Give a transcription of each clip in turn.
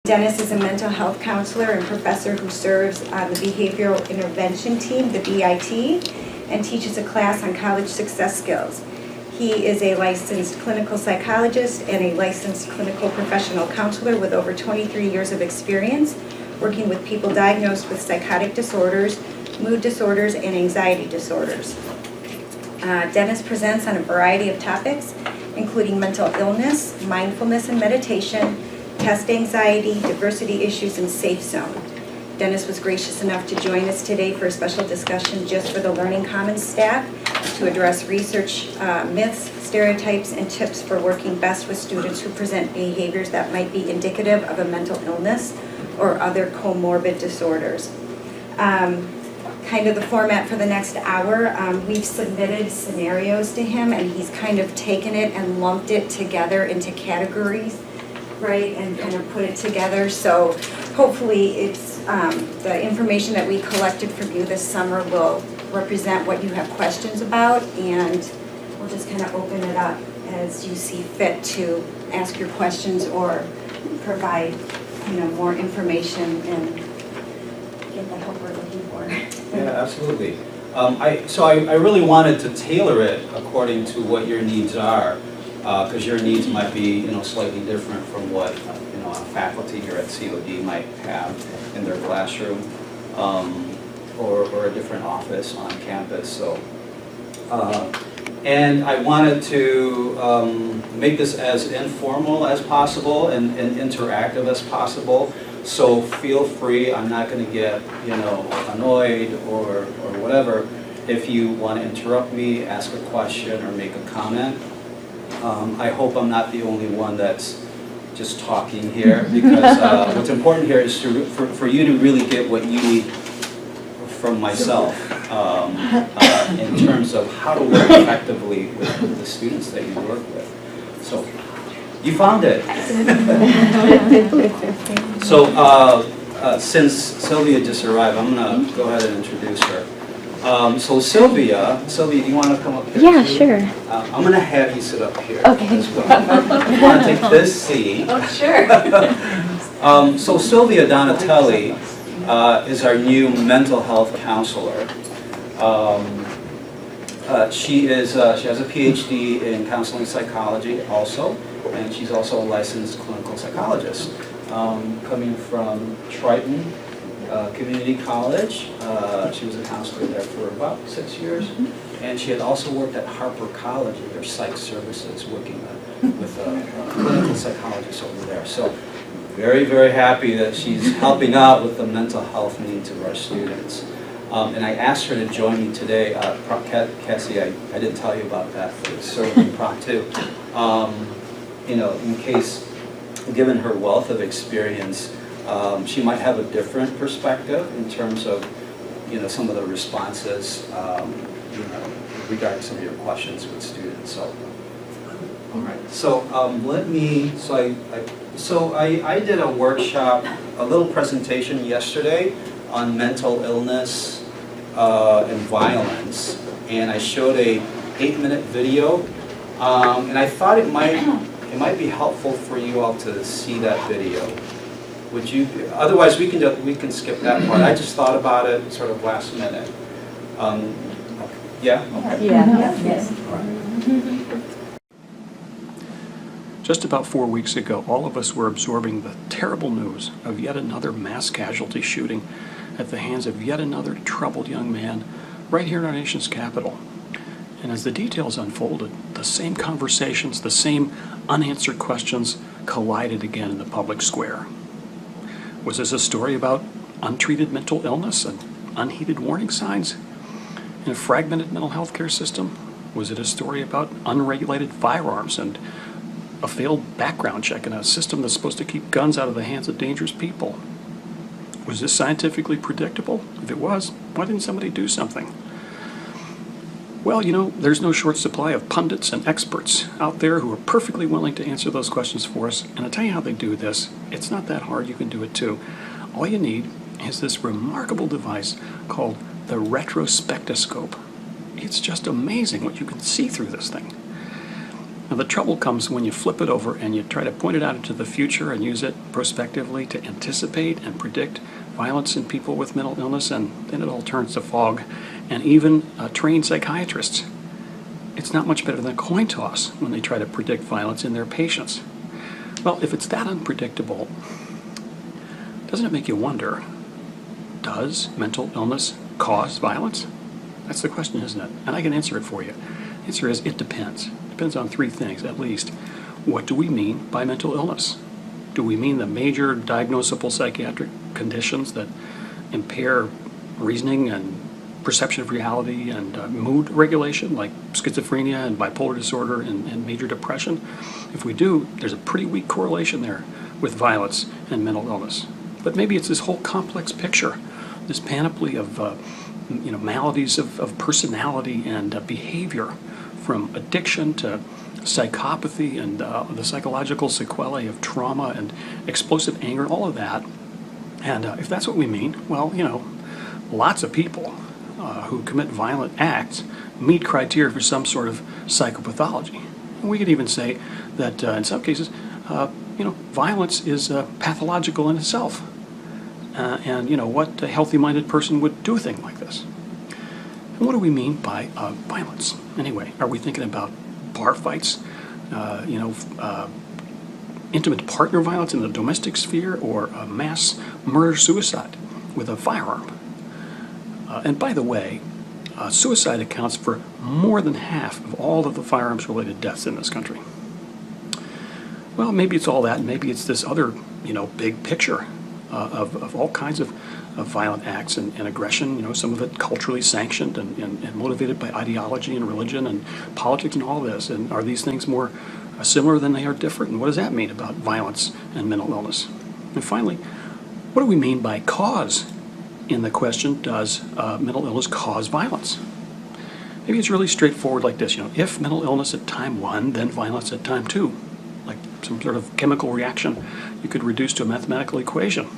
Dennis is a mental health counselor and professor who serves on the Behavioral Intervention Team, the BIT, and teaches a class on college success skills. He is a licensed clinical psychologist and a licensed clinical professional counselor with over 23 years of experience working with people diagnosed with psychotic disorders, mood disorders, and anxiety disorders. Dennis presents on a variety of topics, including mental illness, mindfulness and meditation, test anxiety, diversity issues, and safe zone. Dennis was gracious enough to join us today for a special discussion just for the Learning Commons staff to address research myths, stereotypes, and tips for working best with students who present behaviors that might be indicative of a mental illness or other comorbid disorders. Kind of the format for the next hour, we've submitted scenarios to him, and he's kind of taken it and lumped it together into categories, right, and kind of put it together. So hopefully it's the information that we collected from you this summer will represent what you have questions about, and we'll just kind of open it up as you see fit to ask your questions or provide, more information and get the help we're looking for. Yeah, absolutely. I really wanted to tailor it according to what your needs are, because your needs might be, slightly different from what, a faculty here at COD might have in their classroom, or a different office on campus. So, and I wanted to make this as informal as possible and interactive as possible. So feel free, I'm not going to get, annoyed or whatever. If you want to interrupt me, ask a question, or make a comment. I hope I'm not the only one that's just talking here, because what's important here is for you to really get what you need from myself in terms of how to work effectively with the students that you work with. So, you found it. So, since Sylvia just arrived, I'm going to go ahead and introduce her. So Sylvia, do you want to come up here? Yeah, too? sure. I'm going to have you sit up here Okay. as well. You want to take this seat? Oh, sure. So Sylvia Donatelli is our new mental health counselor. She has a PhD in counseling psychology also, and she's also a licensed clinical psychologist, coming from Triton Community College. She was a counselor there for about 6 years, and she had also worked at Harper College in their psych services, working with clinical psychologists over there. So very, very happy that she's helping out with the mental health needs of our students. And I asked her to join me today. Cassie, I didn't tell you about that for serving Prop 2. In case, given her wealth of experience, she might have a different perspective in terms of, some of the responses, regarding some of your questions with students. So, all right. So I did a workshop, a little presentation yesterday on mental illness and violence, and I showed a 8-minute video, and I thought it might be helpful for you all to see that video. Would you? Otherwise, we can skip that part. I just thought about it sort of last minute. Yeah. Okay. Yeah. Yes. All right. Just about 4 weeks ago, all of us were absorbing the terrible news of yet another mass casualty shooting at the hands of yet another troubled young man right here in our nation's capital. And as the details unfolded, the same conversations, the same unanswered questions collided again in the public square. Was this a story about untreated mental illness and unheeded warning signs in a fragmented mental health care system? Was it a story about unregulated firearms and a failed background check in a system that's supposed to keep guns out of the hands of dangerous people? Was this scientifically predictable? If it was, why didn't somebody do something? Well, there's no short supply of pundits and experts out there who are perfectly willing to answer those questions for us. And I'll tell you how they do this. It's not that hard. You can do it too. All you need is this remarkable device called the retrospectoscope. It's just amazing what you can see through this thing. Now, the trouble comes when you flip it over and you try to point it out into the future and use it prospectively to anticipate and predict violence in people with mental illness, and then it all turns to fog. And even trained psychiatrists, it's not much better than a coin toss when they try to predict violence in their patients. Well, if it's that unpredictable, doesn't it make you wonder, does mental illness cause violence? That's the question, isn't it? And I can answer it for you. The answer is it depends. It depends on three things, at least. What do we mean by mental illness? Do we mean the major diagnosable psychiatric conditions that impair reasoning and perception of reality and mood regulation, like schizophrenia and bipolar disorder and major depression? If we do, there's a pretty weak correlation there with violence and mental illness. But maybe it's this whole complex picture, this panoply of maladies of personality and behavior, from addiction to psychopathy and the psychological sequelae of trauma and explosive anger, all of that. And if that's what we mean, well, lots of people who commit violent acts meet criteria for some sort of psychopathology. And we could even say that in some cases, violence is pathological in itself. And what a healthy-minded person would do a thing like this. And what do we mean by violence? Anyway, are we thinking about bar fights, intimate partner violence in the domestic sphere, or mass murder-suicide with a firearm? And by the way, suicide accounts for more than half of all of the firearms-related deaths in this country. Well, maybe it's all that, and maybe it's this other, big picture of all kinds of violent acts and aggression, some of it culturally sanctioned and motivated by ideology and religion and politics and all this. And are these things more similar than they are different? And what does that mean about violence and mental illness? And finally, what do we mean by cause in the question, does mental illness cause violence? Maybe it's really straightforward like this, if mental illness at time 1, then violence at time 2. Like some sort of chemical reaction you could reduce to a mathematical equation.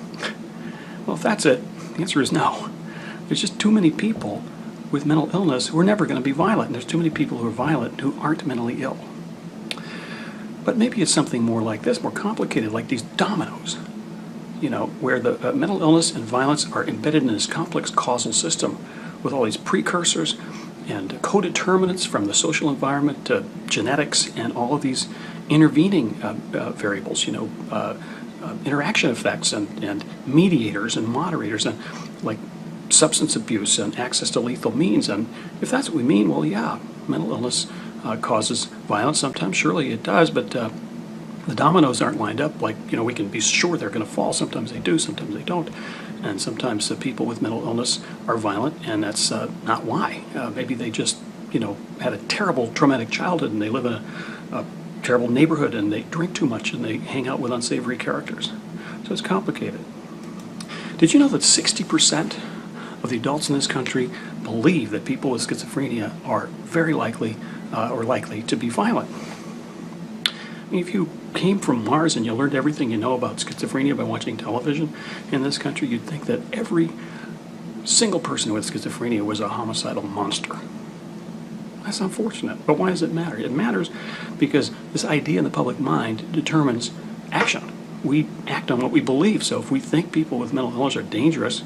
Well, if that's it, the answer is no. There's just too many people with mental illness who are never going to be violent, and there's too many people who are violent who aren't mentally ill. But maybe it's something more like this, more complicated, like these dominoes, where the mental illness and violence are embedded in this complex causal system with all these precursors and co-determinants from the social environment to genetics and all of these intervening variables, interaction effects and mediators and moderators, and like substance abuse and access to lethal means. And if that's what we mean, well, yeah, mental illness causes violence. Sometimes, surely it does, but the dominoes aren't lined up like, we can be sure they're going to fall. Sometimes they do, sometimes they don't. And sometimes the people with mental illness are violent, and that's not why. Maybe they just, had a terrible traumatic childhood, and they live in a terrible neighborhood, and they drink too much, and they hang out with unsavory characters. So it's complicated. Did you know that 60% of the adults in this country believe that people with schizophrenia are very likely to be violent? I mean, if you came from Mars and you learned everything you know about schizophrenia by watching television in this country, you'd think that every single person with schizophrenia was a homicidal monster. That's unfortunate, but why does it matter? It matters because this idea in the public mind determines action. We act on what we believe, so if we think people with mental illness are dangerous,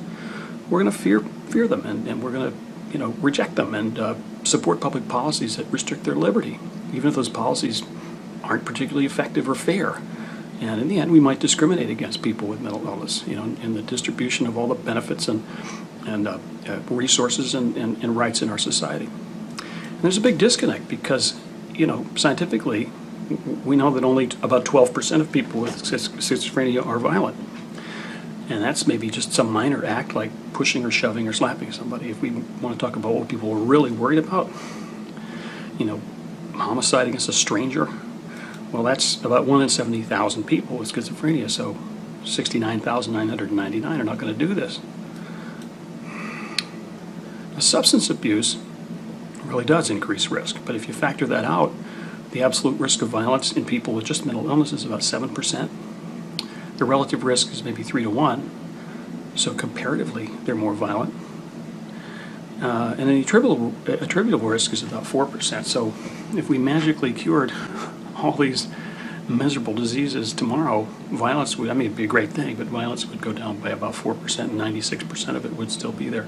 we're going to fear them, and we're going to reject them and support public policies that restrict their liberty, even if those policies aren't particularly effective or fair. And in the end, we might discriminate against people with mental illness, in the distribution of all the benefits and resources and rights in our society. And there's a big disconnect because, scientifically, we know that only about 12% of people with schizophrenia are violent. And that's maybe just some minor act like pushing or shoving or slapping somebody. If we want to talk about what people are really worried about, homicide against a stranger, well, that's about 1 in 70,000 people with schizophrenia, so 69,999 are not going to do this. Now, substance abuse really does increase risk, but if you factor that out, the absolute risk of violence in people with just mental illness is about 7%. The relative risk is maybe 3 to 1, so comparatively they're more violent. And an attributable risk is about 4%. So if we magically cured all these miserable diseases tomorrow, violence would, I mean, it'd be a great thing, but violence would go down by about 4%, and 96% of it would still be there.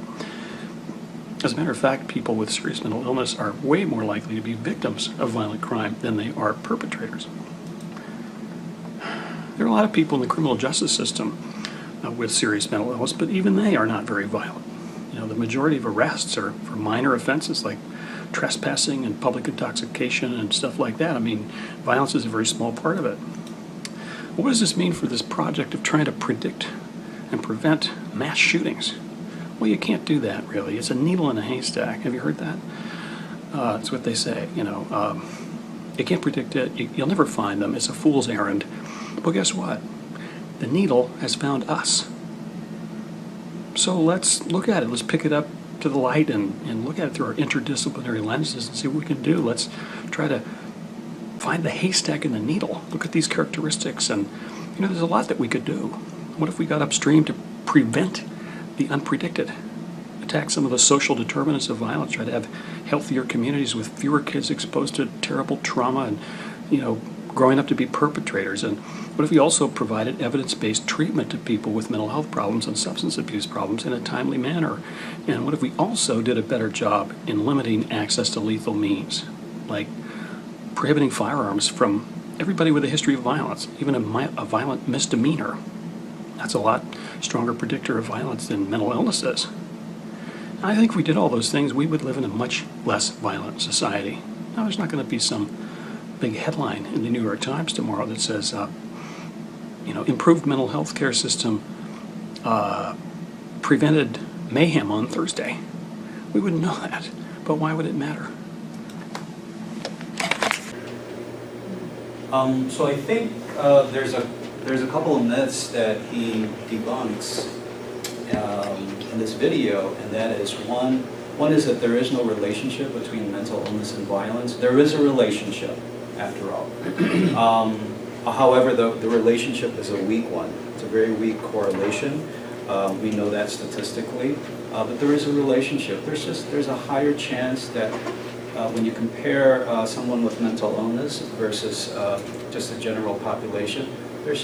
As a matter of fact, people with serious mental illness are way more likely to be victims of violent crime than they are perpetrators. There are a lot of people in the criminal justice system with serious mental illness, but even they are not very violent. You know, the majority of arrests are for minor offenses like trespassing and public intoxication and stuff like that. I mean, violence is a very small part of it. What does this mean for this project of trying to predict and prevent mass shootings? Well, you can't do that, really. It's a needle in a haystack. Have you heard that? That's what they say, you know. You can't predict it. You'll never find them. It's a fool's errand. But guess what? The needle has found us. So let's look at it. Let's pick it up to the light and look at it through our interdisciplinary lenses and see what we can do. Let's try to find the haystack in the needle. Look at these characteristics, and you know, there's a lot that we could do. What if we got upstream to prevent the unpredicted? Attack some of the social determinants of violence, try to have healthier communities with fewer kids exposed to terrible trauma and, you know, growing up to be perpetrators. And what if we also provided evidence-based treatment to people with mental health problems and substance abuse problems in a timely manner? And what if we also did a better job in limiting access to lethal means, like prohibiting firearms from everybody with a history of violence, even a violent misdemeanor? That's a lot stronger predictor of violence than mental illness is. And I think if we did all those things, we would live in a much less violent society. Now, there's not going to be some big headline in the New York Times tomorrow that says, improved mental health care system prevented mayhem on Thursday. We wouldn't know that, but why would it matter? So I think there's a couple of myths that he debunks in this video, and that is one is that there is no relationship between mental illness and violence. There is a relationship, after all. However, the relationship is a weak one. It's a very weak correlation. We know that statistically, but there is a relationship. There's a higher chance that when you compare someone with mental illness versus just the general population, they're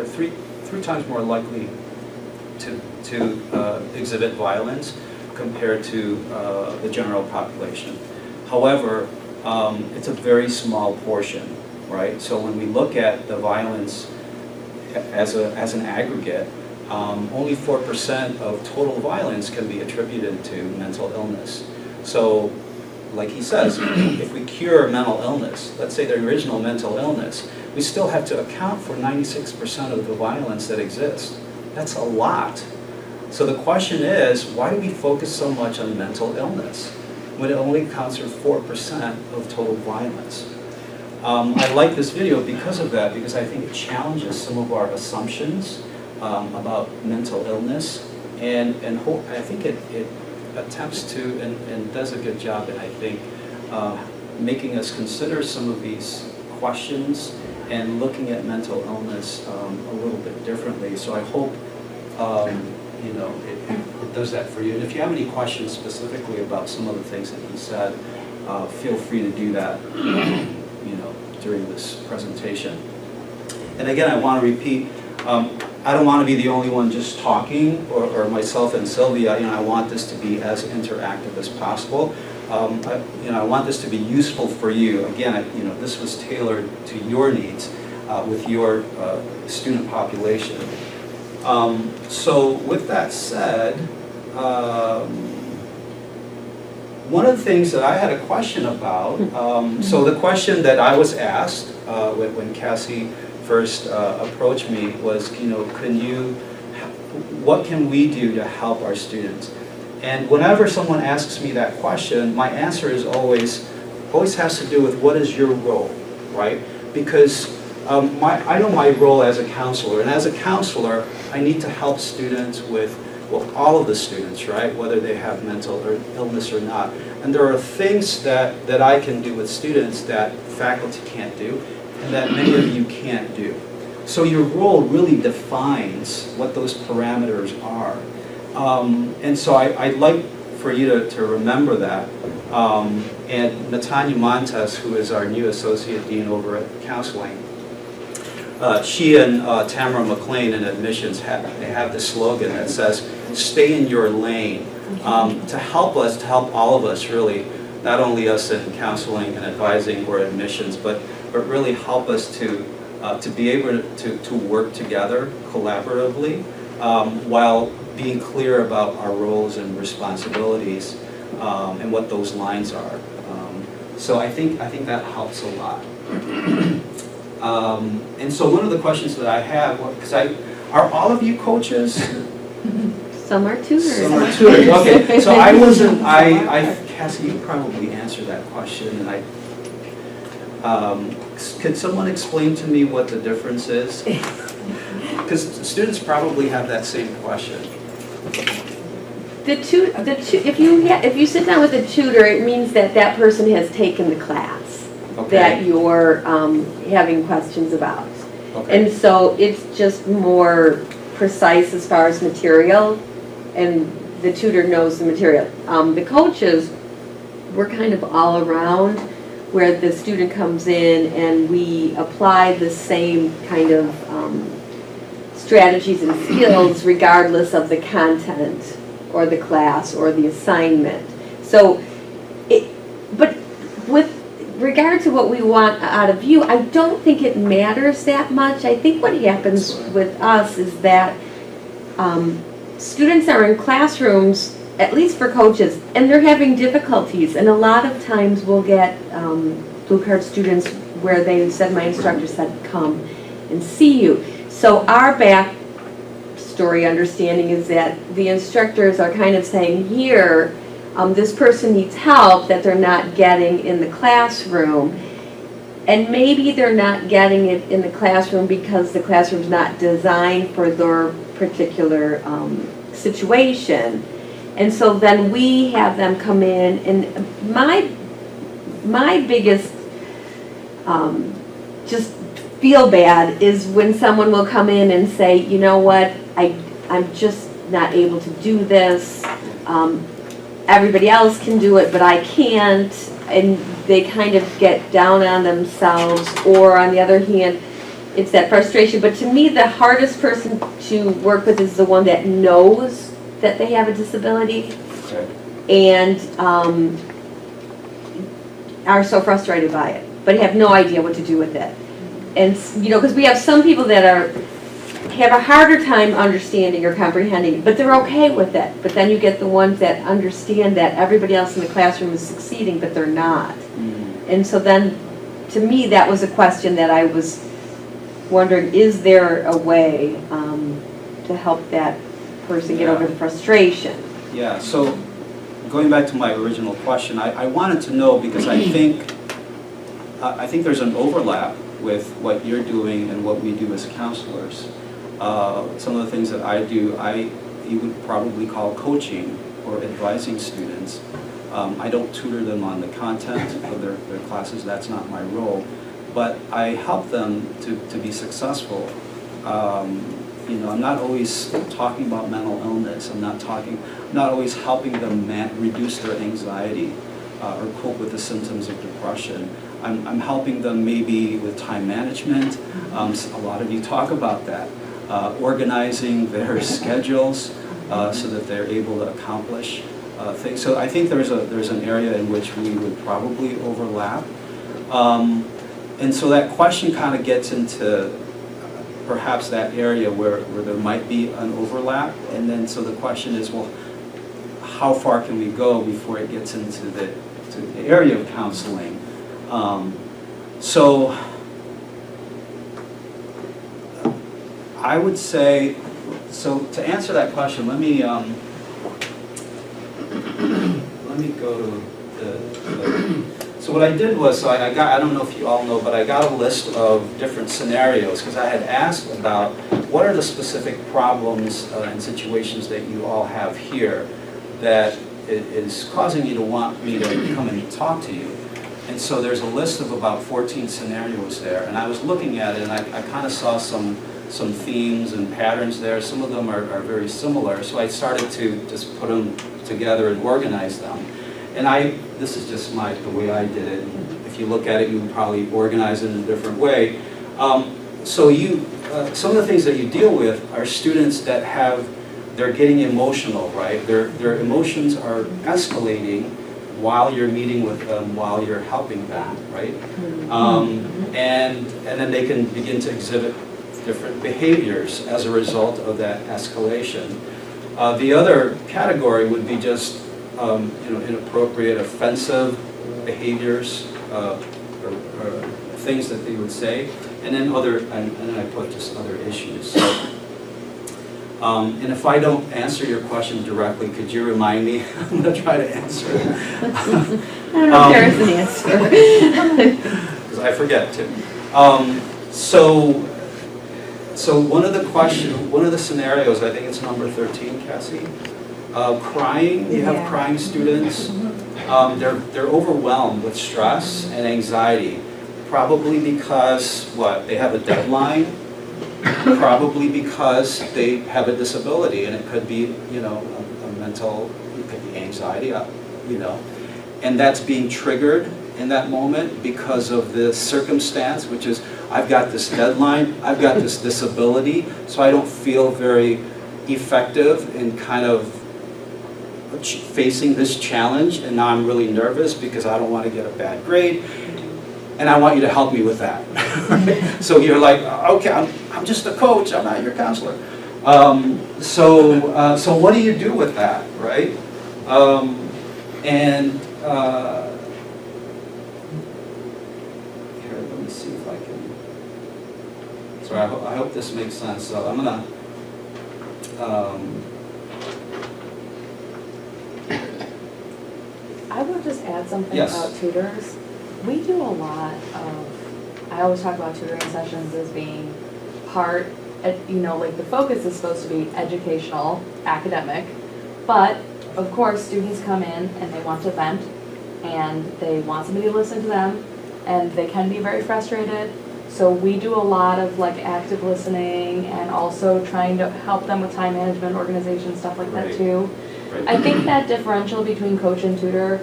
three times more likely to exhibit violence compared to the general population. However, it's a very small portion, right? So when we look at the violence as an aggregate, only 4% of total violence can be attributed to mental illness. So, like he says, if we cure mental illness, let's say the original mental illness, we still have to account for 96% of the violence that exists. That's a lot. So the question is, why do we focus so much on mental illness when it only accounts for 4% of total violence? I like this video because of that, because I think it challenges some of our assumptions about mental illness, and I think it attempts to and does a good job in, I think, making us consider some of these questions and looking at mental illness a little bit differently. So I hope it does that for you. And if you have any questions specifically about some of the things that he said, feel free to do that during this presentation. And again, I want to repeat, I don't want to be the only one just talking, or myself and Sylvia. I want this to be as interactive as possible. I want this to be useful for you. Again, this was tailored to your needs with your student population. So with that said, one of the things that I had a question about, so the question that I was asked when Cassie first approached me was, what can we do to help our students? And whenever someone asks me that question, my answer is always has to do with what is your role, right? Because I know my role as a counselor, and as a counselor, I need to help students with, all of the students, right? Whether they have mental illness or not. And there are things that I can do with students that faculty can't do, and that many of you can't do. So your role really defines what those parameters are. And so I'd like for you to remember that. And Natanya Montes, who is our new Associate Dean over at Counseling, she and Tamara McLean in admissions have this slogan that says, "Stay in your lane," to help all of us really, not only us in counseling and advising or admissions, but really help us to be able to work together collaboratively while being clear about our roles and responsibilities and what those lines are. So I think that helps a lot. And so one of the questions that I have, because are all of you coaches? Some are tutors. Some are tutors. Okay, so Cassie, you probably answered that question, and could someone explain to me what the difference is? Because students probably have that same question. If you sit down with a tutor, it means that that person has taken the class that you're having questions about. Okay. And so it's just more precise as far as material, and the tutor knows the material. The coaches, we're kind of all around, where the student comes in and we apply the same kind of strategies and skills regardless of the content or the class or the assignment. So, but with regard to what we want out of you, I don't think it matters that much. I think what happens with us is that students are in classrooms, at least for coaches, and they're having difficulties. And a lot of times we'll get blue card students where they said, my instructor said, come and see you. So our backstory understanding is that the instructors are kind of saying, here, this person needs help that they're not getting in the classroom. And maybe they're not getting it in the classroom because the classroom's not designed for their particular situation. And so then we have them come in, and my biggest just feel bad is when someone will come in and say, you know what, I'm just not able to do this. Everybody else can do it, but I can't. And they kind of get down on themselves, or on the other hand, it's that frustration. But to me, the hardest person to work with is the one that knows that they have a disability, Okay. and are so frustrated by it, but have no idea what to do with it. And because we have some people that have a harder time understanding or comprehending, but they're okay with it. But then you get the ones that understand that everybody else in the classroom is succeeding, but they're not. And so then, to me, that was a question that I was wondering, is there a way to help that person get over the frustration? Yeah, so going back to my original question, I wanted to know, because I think there's an overlap with what you're doing and what we do as counselors. Some of the things that I do, you would probably call coaching or advising students. I don't tutor them on the content of their classes, that's not my role, but I help them to be successful. I'm not always talking about mental illness. I'm not always helping them reduce their anxiety or cope with the symptoms of depression. I'm helping them maybe with time management. A lot of you talk about that. Organizing their schedules so that they're able to accomplish things. So I think there's an area in which we would probably overlap. And so that question kind of gets into perhaps that area where there might be an overlap. And then so the question is, well, how far can we go before it gets into the area of counseling? So I would say, so to answer that question, let me go to so what I did was, I don't know if you all know, but I got a list of different scenarios, because I had asked about what are the specific problems and situations that you all have here that is causing you to want me to come and talk to you. And so there's a list of about 14 scenarios there, and I was looking at it, and I kind of saw some some themes and patterns there. Some of them are very similar. So I started to just put them together and organize them. And this is just the way I did it. If you look at it, you would probably organize it in a different way. So some of the things that you deal with are students that they're getting emotional, right? Their emotions are escalating while you're meeting with them, while you're helping them, right? And then they can begin to exhibit different behaviors as a result of that escalation. The other category would be just inappropriate, offensive behaviors, or things that they would say, and then I put just other issues. So, and if I don't answer your question directly, could you remind me? I'm going to try to answer it. I don't know if there is an answer. Because I forget too. So one of the scenarios, I think it's number 13, Cassie. Crying. You have crying students. They're overwhelmed with stress and anxiety, probably because they have a deadline. Probably because they have a disability, and it could be, a mental, it could be anxiety, and that's being triggered in that moment because of the circumstance, which is, I've got this deadline, I've got this disability, so I don't feel very effective in kind of facing this challenge, and now I'm really nervous because I don't want to get a bad grade. And I want you to help me with that. So you're like, okay, I'm just a coach, I'm not your counselor. So what do you do with that, right? Here, let me see if I can. Sorry, I hope this makes sense. So I'm gonna. I would just add something Yes. about tutors. We do a lot of, I always talk about tutoring sessions as being part, like the focus is supposed to be educational, academic, but of course students come in and they want to vent and they want somebody to listen to them and they can be very frustrated. So we do a lot of active listening and also trying to help them with time management, organization, stuff like that too. Right. I think that differential between coach and tutor,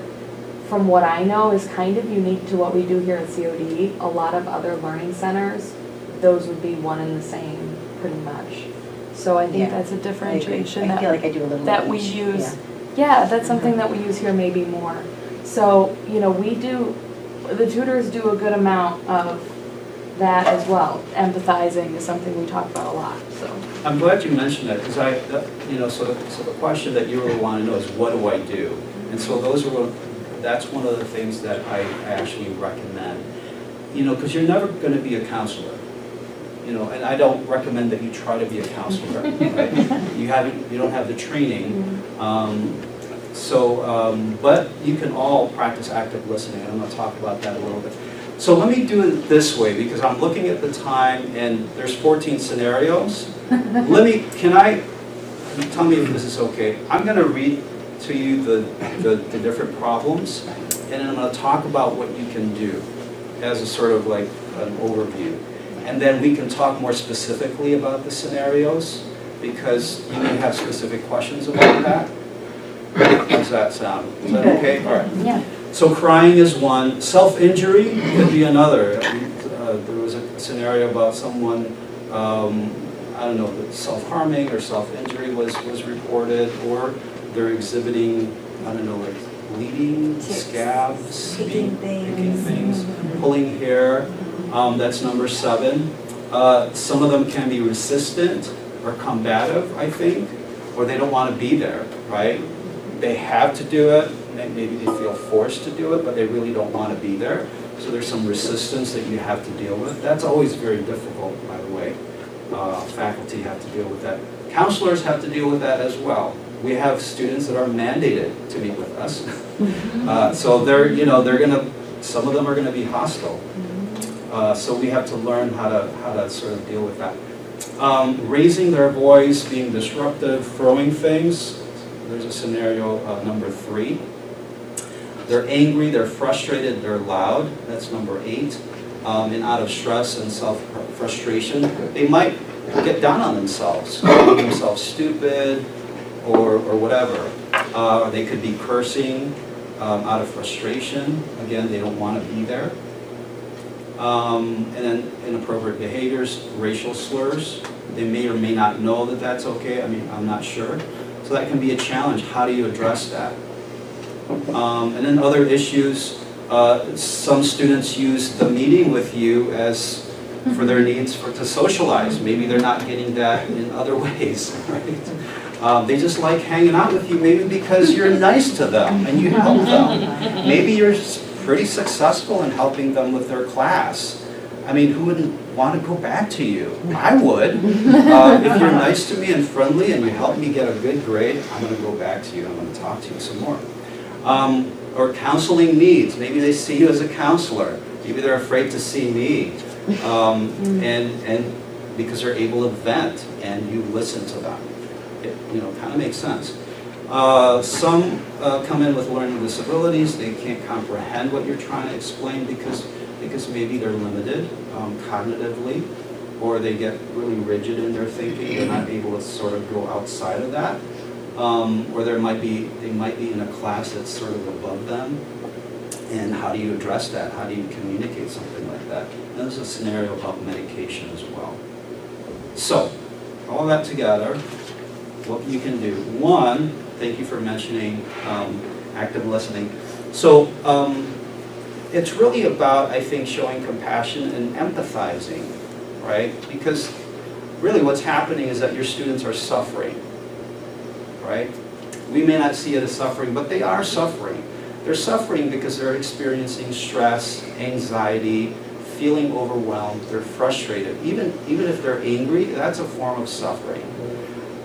from what I know, is kind of unique to what we do here at COD. A lot of other learning centers, those would be one and the same, pretty much. So I think that's a differentiation I feel like I do a little that of we each. use. Yeah, that's something that we use here maybe more. So, the tutors do a good amount of that as well. Empathizing is something we talk about a lot, so. I'm glad you mentioned that, because so the question that you really want to know is, what do I do? And so that's one of the things that I actually recommend. Because you're never going to be a counselor. And I don't recommend that you try to be a counselor, right? You don't have the training. But you can all practice active listening, and I'm going to talk about that a little bit. So let me do it this way, because I'm looking at the time, and there's 14 scenarios. Tell me if this is okay. I'm going to read to you the different problems, and then I'm going to talk about what you can do as a sort of like an overview. And then we can talk more specifically about the scenarios, because you may have specific questions about that. How does that sound? Is that okay? All right. Yeah. So crying is one. Self-injury could be another. There was a scenario about someone, self-harming or self-injury was reported, or they're exhibiting, bleeding, Tics, scabs, picking things, pulling hair. That's number 7. Some of them can be resistant or combative, I think, or they don't want to be there, right? They have to do it, maybe they feel forced to do it, but they really don't want to be there. So there's some resistance that you have to deal with. That's always very difficult, by the way. Faculty have to deal with that. Counselors have to deal with that as well. We have students that are mandated to meet with us. So some of them are gonna be hostile. So we have to learn how to sort of deal with that. Raising their voice, being disruptive, throwing things. There's a scenario, number 3. They're angry, they're frustrated, they're loud. That's number 8. And out of stress and self-frustration. They might get down on themselves, calling themselves stupid or whatever. They could be cursing out of frustration. Again, they don't want to be there. And then inappropriate behaviors, racial slurs. They may or may not know that that's okay. I mean, I'm not sure. So that can be a challenge. How do you address that? And then other issues, some students use the meeting with you as for their needs to socialize. Maybe they're not getting that in other ways, right? They just like hanging out with you maybe because you're nice to them and you help them. Maybe you're pretty successful in helping them with their class. I mean, who wouldn't want to go back to you? I would. If you're nice to me and friendly and you help me get a good grade, I'm going to go back to you. I'm going to talk to you some more. Or counseling needs. Maybe they see you as a counselor. Maybe they're afraid to see me. And because they're able to vent and you listen to them. It, kind of makes sense. Some come in with learning disabilities. They can't comprehend what you're trying to explain because maybe they're limited cognitively, or they get really rigid in their thinking. They're not able to sort of go outside of that. Or they might be in a class that's sort of above them. And how do you address that? How do you communicate something like that? And there's a scenario about medication as well. So, all that together, what you can do. One, thank you for mentioning active listening. So, it's really about, I think, showing compassion and empathizing, right? Because really what's happening is that your students are suffering, right? We may not see it as suffering, but they are suffering. They're suffering because they're experiencing stress, anxiety, feeling overwhelmed, they're frustrated. Even if they're angry, that's a form of suffering.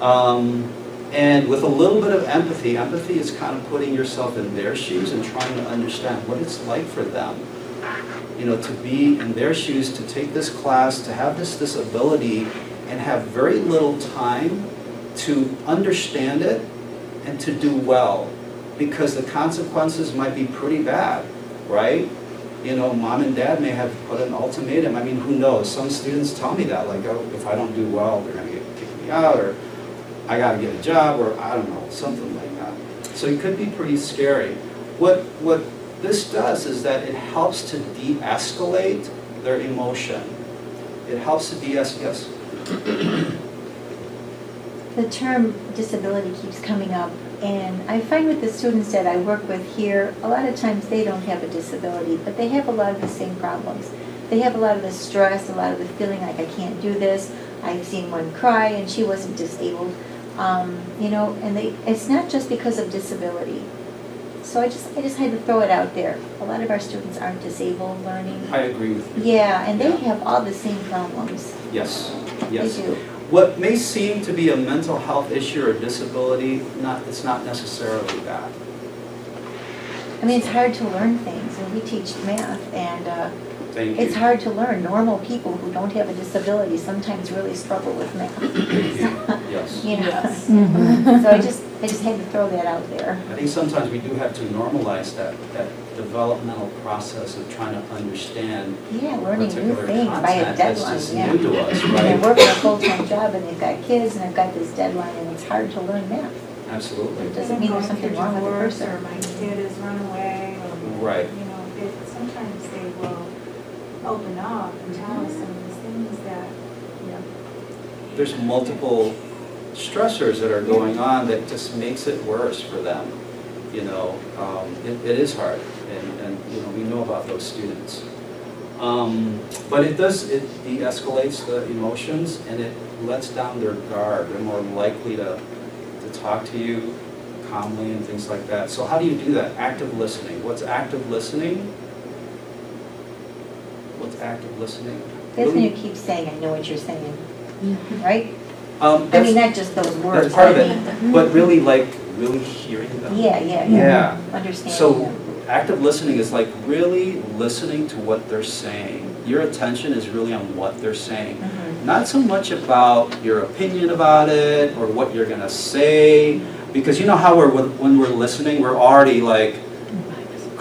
And with a little bit of empathy, empathy is kind of putting yourself in their shoes and trying to understand what it's like for them. To be in their shoes, to take this class, to have this disability, and have very little time to understand it and to do well. Because the consequences might be pretty bad, right? Mom and dad may have put an ultimatum. I mean, who knows? Some students tell me that, like, oh, if I don't do well, they're going to kick me out, or I got to get a job, or I don't know, something like that. So it could be pretty scary. What this does is that it helps to de-escalate their emotion. It helps to de-escalate. The term disability keeps coming up, and I find with the students that I work with here, a lot of times they don't have a disability, but they have a lot of the same problems. They have a lot of the stress, a lot of the feeling like I can't do this. I've seen one cry and she wasn't disabled, and it's not just because of disability. So I just had to throw it out there. A lot of our students aren't disabled learning. I agree with you. Yeah, and they have all the same problems. Yes. They do. What may seem to be a mental health issue or disability, it's not necessarily that. I mean, it's hard to learn things, and we teach math, and Thank you. it's hard to learn. Normal people who don't have a disability sometimes really struggle with math. Yes. Yes. So I just had to throw that out there. I think sometimes we do have to normalize that developmental process of trying to understand Yeah, learning new particular things by a content that's deadline. just Yeah. new to us, And they're right? working a full-time job, and they've got kids, and they've got this deadline, and it's hard to learn math. Absolutely. It doesn't mean there's something wrong with the person. Or my kid has run away, or, Right. sometimes they will open up and tell us some of these things that, There's multiple stressors that are going on that just makes it worse for them. It is hard, and we know about those students. But it de-escalates the emotions, and it lets down their guard. They're more likely to talk to you calmly and things like that. So how do you do that? Active listening. What's active listening? What's active listening? That's when you keep saying, I know what you're saying, right? That's- not just those words. That's part of I it, mean- but really hearing them. Yeah. Understanding So them. active listening is like really listening to what they're saying. Your attention is really on what they're saying. Mhm. Not so much about your opinion about it or what you're gonna say, because you know how when we're listening, we're already like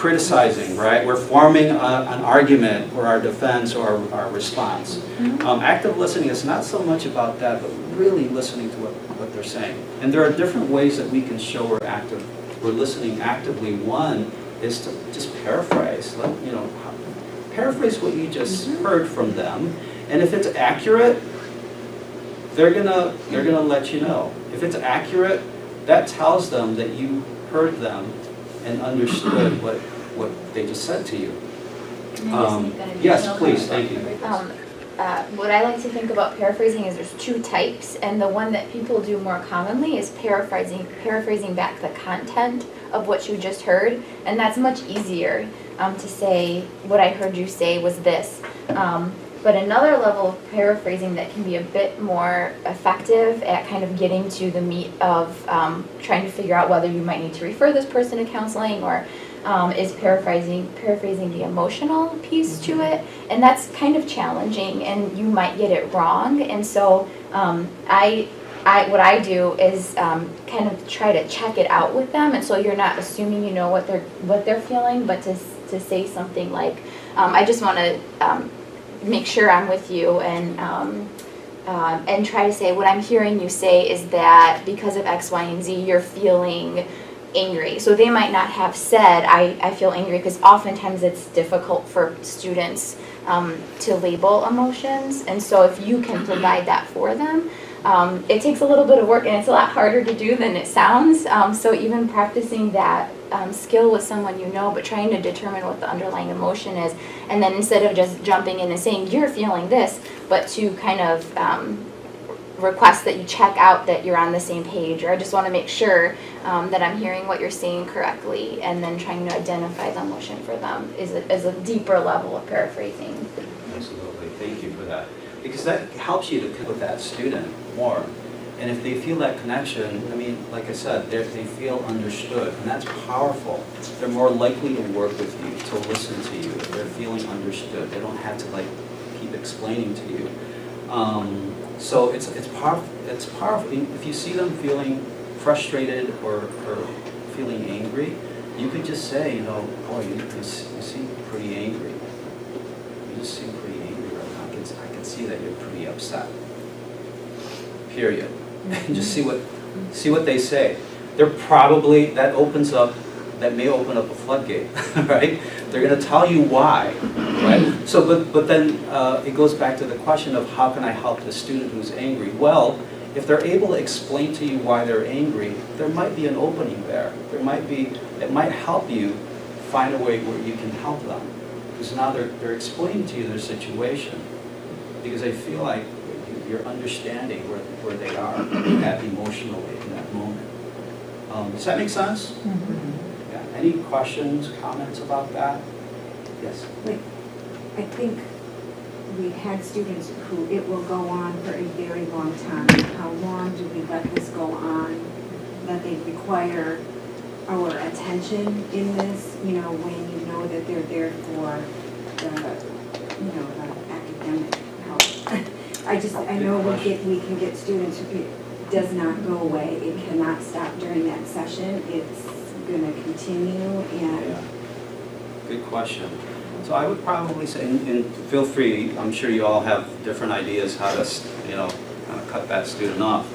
criticizing, right? We're forming an argument or our defense or our response. Active listening is not so much about that, but really listening to what they're saying. And there are different ways that we can show we're listening actively. One is to just paraphrase, paraphrase what you just heard from them. And if it's accurate, they're gonna let you know. If it's accurate, that tells them that you heard them and understood what they just said to you. Yes, please, thank you. What I like to think about paraphrasing is there's two types, and the one that people do more commonly is paraphrasing back the content of what you just heard, and that's much easier to say, what I heard you say was this. But another level of paraphrasing that can be a bit more effective at kind of getting to the meat of trying to figure out whether you might need to refer this person to counseling or is paraphrasing the emotional piece to it, and that's kind of challenging, and you might get it wrong. And so what I do is kind of try to check it out with them, and so you're not assuming you know what they're feeling, but to say something like, I just want to make sure I'm with you, and try to say, what I'm hearing you say is that because of X, Y, and Z, you're feeling angry. So they might not have said, I feel angry, because oftentimes it's difficult for students to label emotions. And so if you can provide that for them, it takes a little bit of work, and it's a lot harder to do than it sounds. So even practicing that skill with someone you know, but trying to determine what the underlying emotion is, and then instead of just jumping in and saying, you're feeling this, but to kind of request that you check out that you're on the same page, or I just want to make sure that I'm hearing what you're saying correctly, and then trying to identify the emotion for them is a deeper level of paraphrasing. Absolutely, thank you for that. Because that helps you to connect with that student more. And if they feel that connection, I mean, like I said, they feel understood, and that's powerful. They're more likely to work with you, to listen to you, if they're feeling understood. They don't have to keep explaining to you. So it's powerful. It's powerful. If you see them feeling frustrated or feeling angry, you could just say, boy, you seem pretty angry. You just seem pretty angry right now. I can see that you're pretty upset. Period. And just see what they say. They're probably that may open up a floodgate, right? They're going to tell you why, right? So, but then it goes back to the question of how can I help the student who's angry? Well, if they're able to explain to you why they're angry, there might be an opening there. It might help you find a way where you can help them, because now they're explaining to you their situation, because they feel like you're understanding where they are at emotionally in that moment. Does that make sense? Mm-hmm. Yeah. Any questions, comments about that? Yes. I think we've had students who it will go on for a very long time. How long do we let this go on? That they require our attention in this, when you know that they're there for the academic help. I know we can get students who it does not go away. It cannot stop during that session. It's going to continue, and yeah. Good question. So I would probably say, and feel free, I'm sure you all have different ideas how to, kind of cut that student off.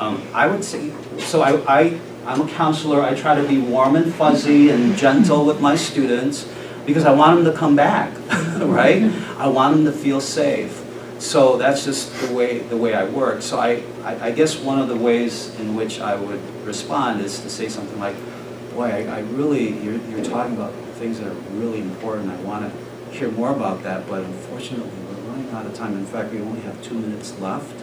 I would say, so I'm a counselor. I try to be warm and fuzzy and gentle with my students because I want them to come back, right? I want them to feel safe. So that's just the way I work. So I guess one of the ways in which I would respond is to say something like, boy, I really, you're talking about things that are really important. I want to hear more about that, but unfortunately we're running out of time. In fact, we only have 2 minutes left.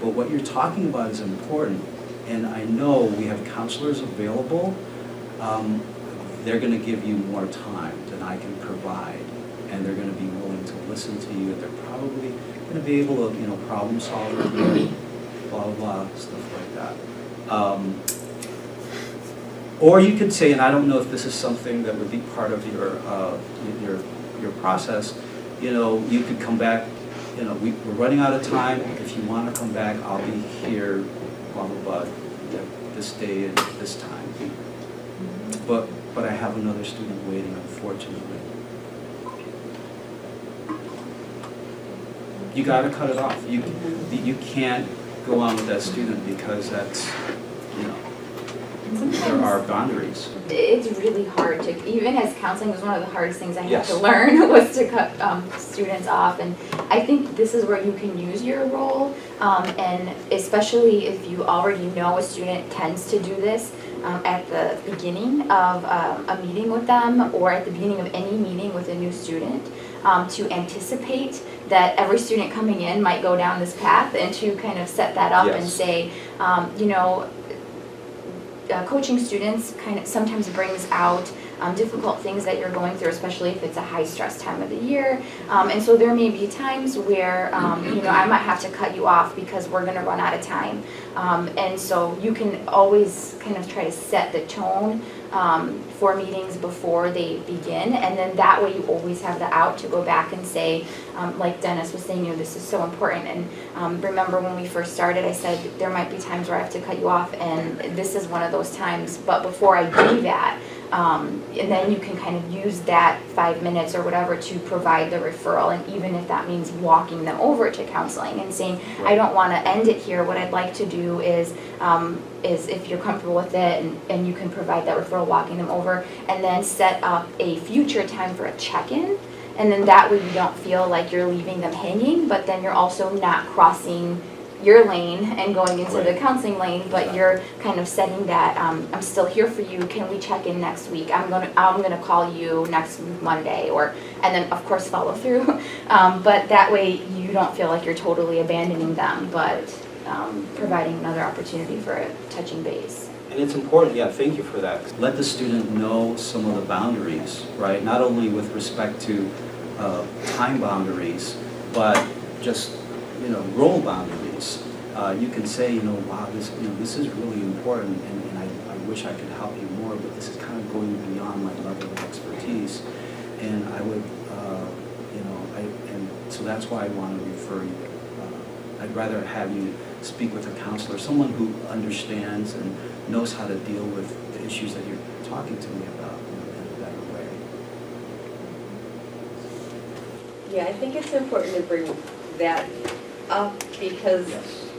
But what you're talking about is important. And I know we have counselors available. They're going to give you more time than I can provide. And they're going to be willing to listen to you. They're probably going to be able to, problem solve with you, blah, blah, blah, stuff like that. Or you could say, and I don't know if this is something that would be part of your process, you could come back, we're running out of time. If you want to come back, I'll be here, blah, blah, blah, this day and this time. But but I have another student waiting, unfortunately. You gotta cut it off. You can't go on with that student because that's, you know, there are boundaries. It's really hard to, even as counseling was one of the hardest things I had Yes. to learn was to cut students off. And I think this is where you can use your role, and especially if you already know a student tends to do this at the beginning of a meeting with them or at the beginning of any meeting with a new student, to anticipate that every student coming in might go down this path and to kind of set that up and Yes. say, you know, coaching students kind of sometimes brings out difficult things that you're going through, especially if it's a high stress time of the year. And so there may be times where, you know, I might have to cut you off because we're gonna run out of time. And so you can always kind of try to set the tone for meetings before they begin, and then that way you always have the out to go back and say, like Dennis was saying, you know, this is so important. And remember when we first started, I said there might be times where I have to cut you off, and this is one of those times. But before I do that, and then you can kind of use that 5 minutes or whatever to provide the referral, and even if that means walking them over to counseling and saying, I don't want to end it here. What I'd like to do is if you're comfortable with it and you can provide that referral, walking them over, and then set up a future time for a check-in. And then that way you don't feel like you're leaving them hanging, but then you're also not crossing your lane and going into the counseling lane, but you're kind of setting that, I'm still here for you, can we check in next week? I'm gonna call you next Monday, and then of course follow through. But that way you don't feel like you're totally abandoning them, but providing another opportunity for a touching base. And it's important, yeah, thank you for that. Let the student know some of the boundaries, right? Not only with respect to time boundaries, but just, you know, role boundaries. You can say, you know, wow, this is really important, and I wish I could help you more, but this is kind of going beyond my level of expertise. And I would, you know, and so that's why I want to refer you. I'd rather have you speak with a counselor, someone who understands and knows how to deal with the issues that you're talking to me about in a better way. Yeah, I think it's important to bring that up because Yes.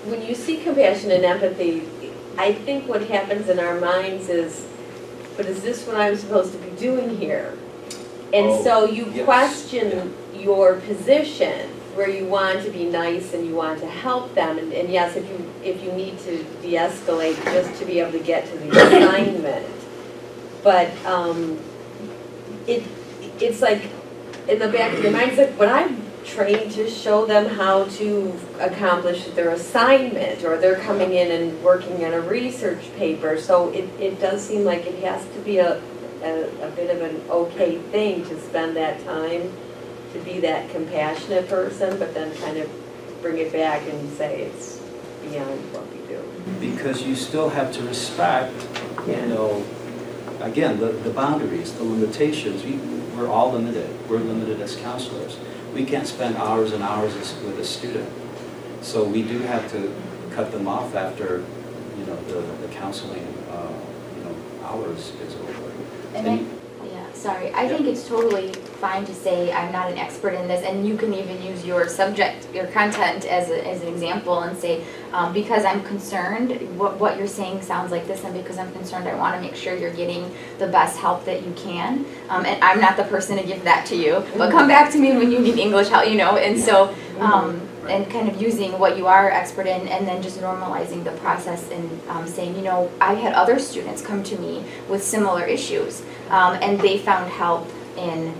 when you see compassion and empathy, I think what happens in our minds is, but is this what I'm supposed to be doing here? And Oh, so you yes. question your position where you want to be nice and you want to help them. And yes, if you need to de-escalate just to be able to get to the assignment. But it's like in the back of your mind, it's like, but I'm trained to show them how to accomplish their assignment, or they're coming in and working on a research paper. So it does seem like it has to be a bit of an okay thing to spend that time to be that compassionate person, but then kind of bring it back and say it's beyond what we do. Because you still have to respect, you know, again, the boundaries, the limitations. We're all limited. We're limited as counselors. We can't spend hours and hours with a student. So we do have to cut them off after, you know, the counseling, you know, hours is over. I think it's totally fine to say I'm not an expert in this, and you can even use your subject, your content as an example and say, because I'm concerned, what you're saying sounds like this, and because I'm concerned, I want to make sure you're getting the best help that you can. And I'm not the person to give that to you, but come back to me when you need English help, you know, and so, and kind of using what you are expert in, and then just normalizing the process and saying, you know, I've had other students come to me with similar issues, and they found help in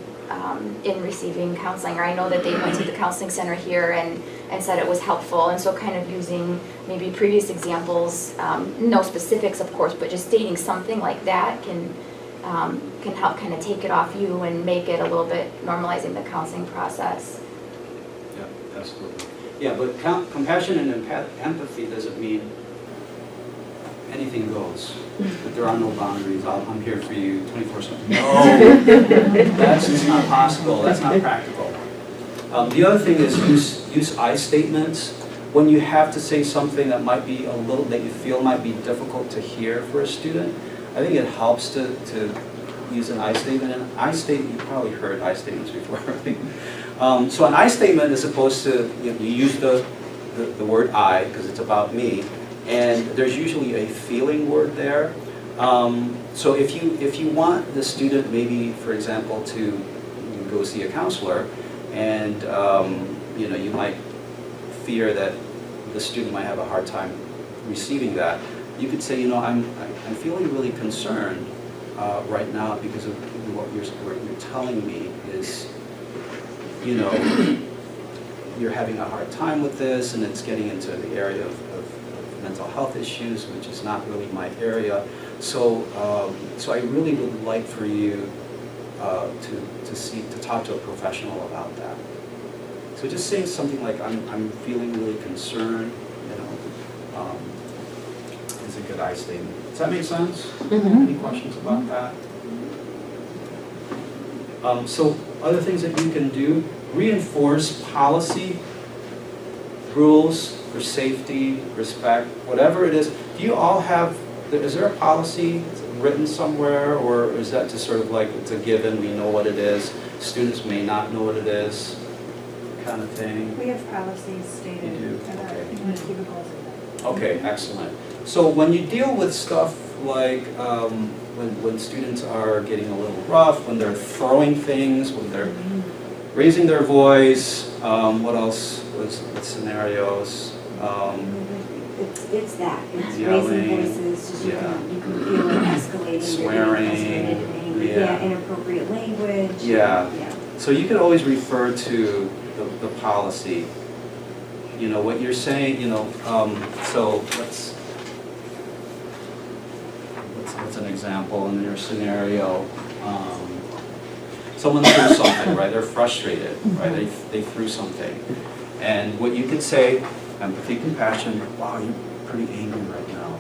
receiving counseling, or I know that they went to the counseling center here and said it was helpful, and so kind of using maybe previous examples, no specifics of course, but just stating something like that can help kind of take it off you and make it a little bit normalizing the counseling process. Yeah, absolutely. Yeah, but compassion and empathy doesn't mean anything goes. That there are no boundaries. I'm here for you 24/7. No, that's just not possible. That's not practical. The other thing is use I statements when you have to say something that might be that you feel might be difficult to hear for a student. I think it helps to use an I statement. And I statement, you probably heard I statements before, right? So an I statement is supposed to, you use the word I, because it's about me, and there's usually a feeling word there. So if you want the student, maybe, for example, to go see a counselor, and you might fear that the student might have a hard time receiving that, you could say, I'm feeling really concerned right now because of what you're telling me is, you're having a hard time with this, and it's getting into the area of mental health issues, which is not really my area. So I really would like for you to talk to a professional about that. So just saying something like, I'm feeling really concerned, is a good I statement. Does that make sense? Any questions about that? So other things that you can do, reinforce policy, rules for safety, respect, whatever it is. Do you all have, is there a policy written somewhere, or is that just sort of like it's a given, we know what it is, students may not know what it is, kind of thing? We have policies stated You do? in our Okay. cubicles. Okay, excellent. So when you deal with stuff like when students are getting a little rough, when they're throwing things, when they're raising their voice, what else was the scenarios? It's that. It's Yelling, raising voices, just you yeah. can feel it escalating. Swearing, Escalated in anger. yeah. Inappropriate language. Yeah. Yeah. So you can always refer to the policy. What you're saying, so what's an example in your scenario? Someone threw something, right? They're frustrated, right? They threw something. And what you could say, empathy, compassion, wow, you're pretty angry right now.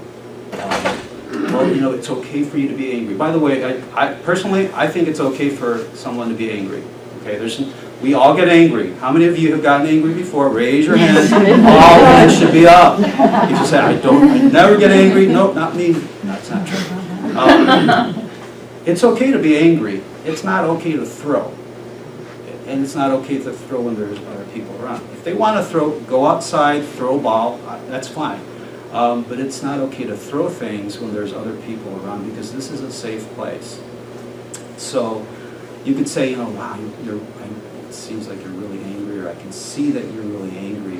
Well, it's okay for you to be angry. By the way, I personally, I think it's okay for someone to be angry. Okay, we all get angry. How many of you have gotten angry before? Raise your hands. All hands should be up. You just say, I never get angry. Nope, not me. That's not true. It's okay to be angry. It's not okay to throw. And it's not okay to throw when there's other people around. If they want to throw, go outside, throw a ball, that's fine. But it's not okay to throw things when there's other people around, because this is a safe place. So you could say, wow, it seems like you're really angry, or I can see that you're really angry.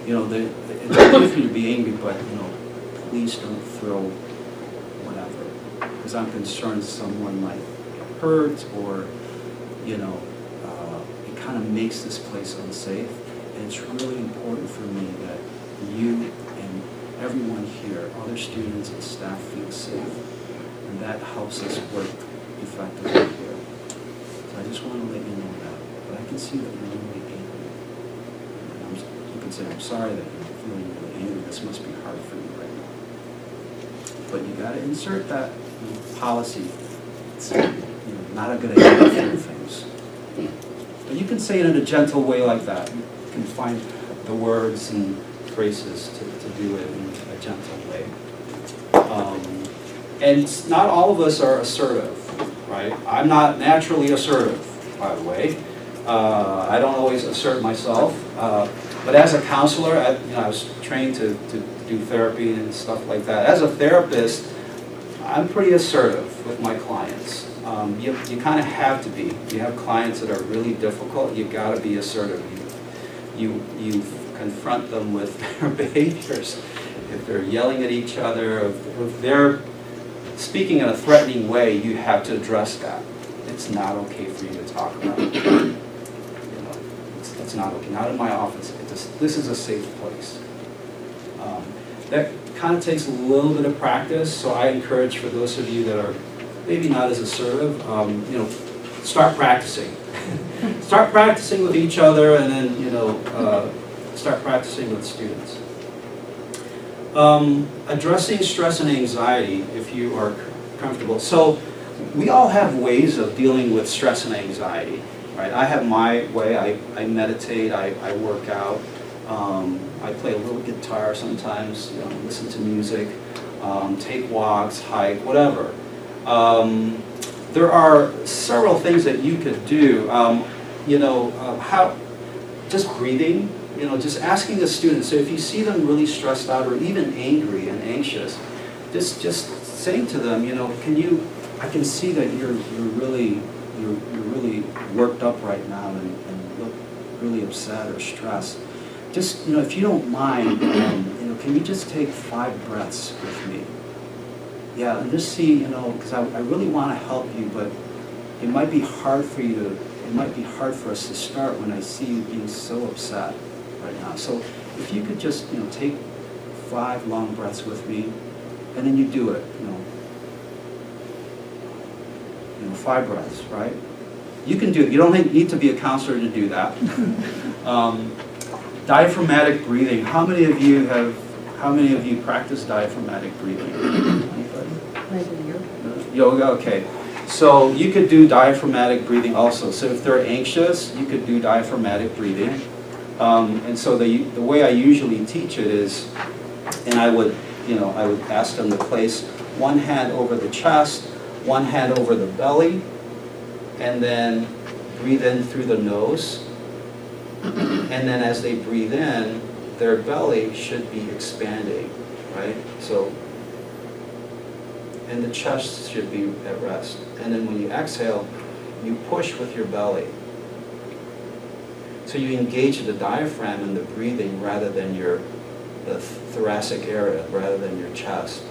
It's okay for you to be angry, but please don't throw whatever, because I'm concerned someone might get hurt, or it kind of makes this place unsafe. And it's really important for me that you and everyone here, other students and staff, feel safe, and that helps us work effectively here. So I just want to let you know that. But I can see that you're really angry. And you can say, I'm sorry that you're feeling really angry. This must be hard for you right now. But you got to insert that policy. It's not a good idea to do things. But you can say it in a gentle way like that. You can find the words and phrases to do it in a gentle way. And not all of us are assertive, right? I'm not naturally assertive, by the way. I don't always assert myself. But as a counselor, I was trained to do therapy and stuff like that. As a therapist, I'm pretty assertive with my clients. You kind of have to be. You have clients that are really difficult, you got to be assertive. You confront them with their behaviors. If they're yelling at each other, if they're speaking in a threatening way, you have to address that. It's not okay for you to talk about it. It's not okay. Not in my office. This is a safe place. That kind of takes a little bit of practice, so I encourage for those of you that are maybe not as assertive, start practicing. Start practicing with each other, and then, start practicing with students. Addressing stress and anxiety, if you are comfortable. So we all have ways of dealing with stress and anxiety, right? I have my way. I meditate, I work out, I play a little guitar sometimes, listen to music. take walks, hike, whatever. There are several things that you could do. Just breathing, just asking the students, so if you see them really stressed out or even angry and anxious, just saying to them, I can see that you're really worked up right now and look really upset or stressed. Just, if you don't mind, can you just take 5 breaths with me? Yeah, and just see, because I really want to help you, but it might be hard for us to start when I see you being so upset right now. So if you could just, take 5 long breaths with me, and then you do it, 5 breaths, right? You can do it. You don't need to be a counselor to do that. Diaphragmatic breathing. How many of you practice diaphragmatic breathing? Anybody? Yoga, okay. So you could do diaphragmatic breathing also. So if they're anxious, you could do diaphragmatic breathing. And so the way I usually teach it is, and I would ask them to place one hand over the chest, one hand over the belly, and then breathe in through the nose. And then as they breathe in, their belly should be expanding, right? So, and the chest should be at rest. And then when you exhale, you push with your belly. So you engage the diaphragm in the breathing rather than the thoracic area, rather than your chest.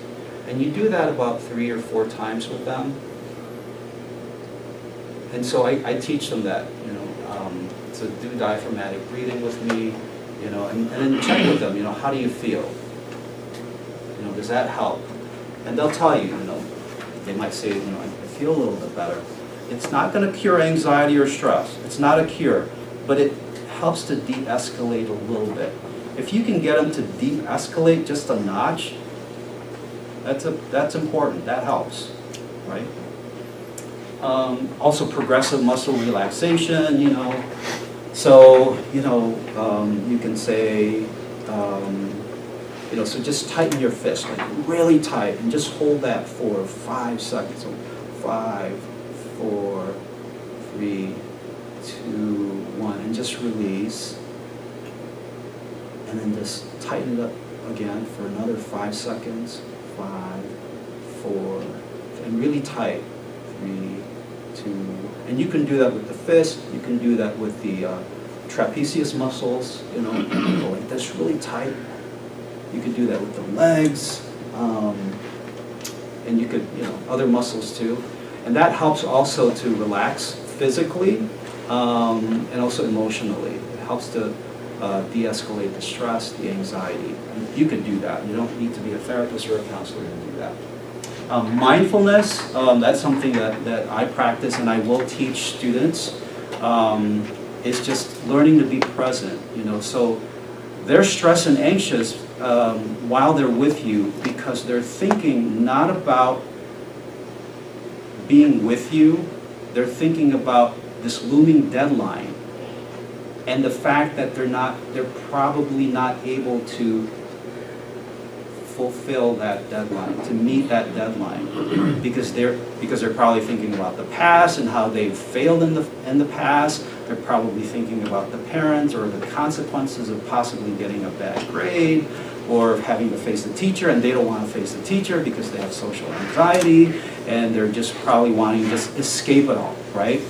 And you do that about 3 or 4 times with them. And so I teach them that, to do diaphragmatic breathing with me, and then check with them, how do you feel? Does that help? And they'll tell you, they might say, I feel a little bit better. It's not going to cure anxiety or stress. It's not a cure, but it helps to de-escalate a little bit. If you can get them to de-escalate just a notch, that's important. That helps, right? Also progressive muscle relaxation, So, you can say, so just tighten your fist, like really tight, and just hold that for 5 seconds. So 5, 4, 3, 2, 1, and just release. And then just tighten it up again for another 5 seconds. 5, 4, and really tight. 3, 2, and you can do that with the fist. You can do that with the trapezius muscles. Go like this, really tight. You could do that with the legs, and you could, other muscles too. And that helps also to relax physically and also emotionally. It helps to de-escalate the stress, the anxiety. And you can do that. You don't need to be a therapist or a counselor to do that. Mindfulness, that's something that I practice and I will teach students. It's just learning to be present, So they're stressed and anxious while they're with you because they're thinking not about being with you, they're thinking about this looming deadline and the fact that they're probably not able to fulfill that deadline, to meet that deadline, because they're probably thinking about the past and how they've failed in the past. They're probably thinking about the parents or the consequences of possibly getting a bad grade or having to face the teacher, and they don't want to face the teacher because they have social anxiety, and they're just probably wanting to just escape it all, right?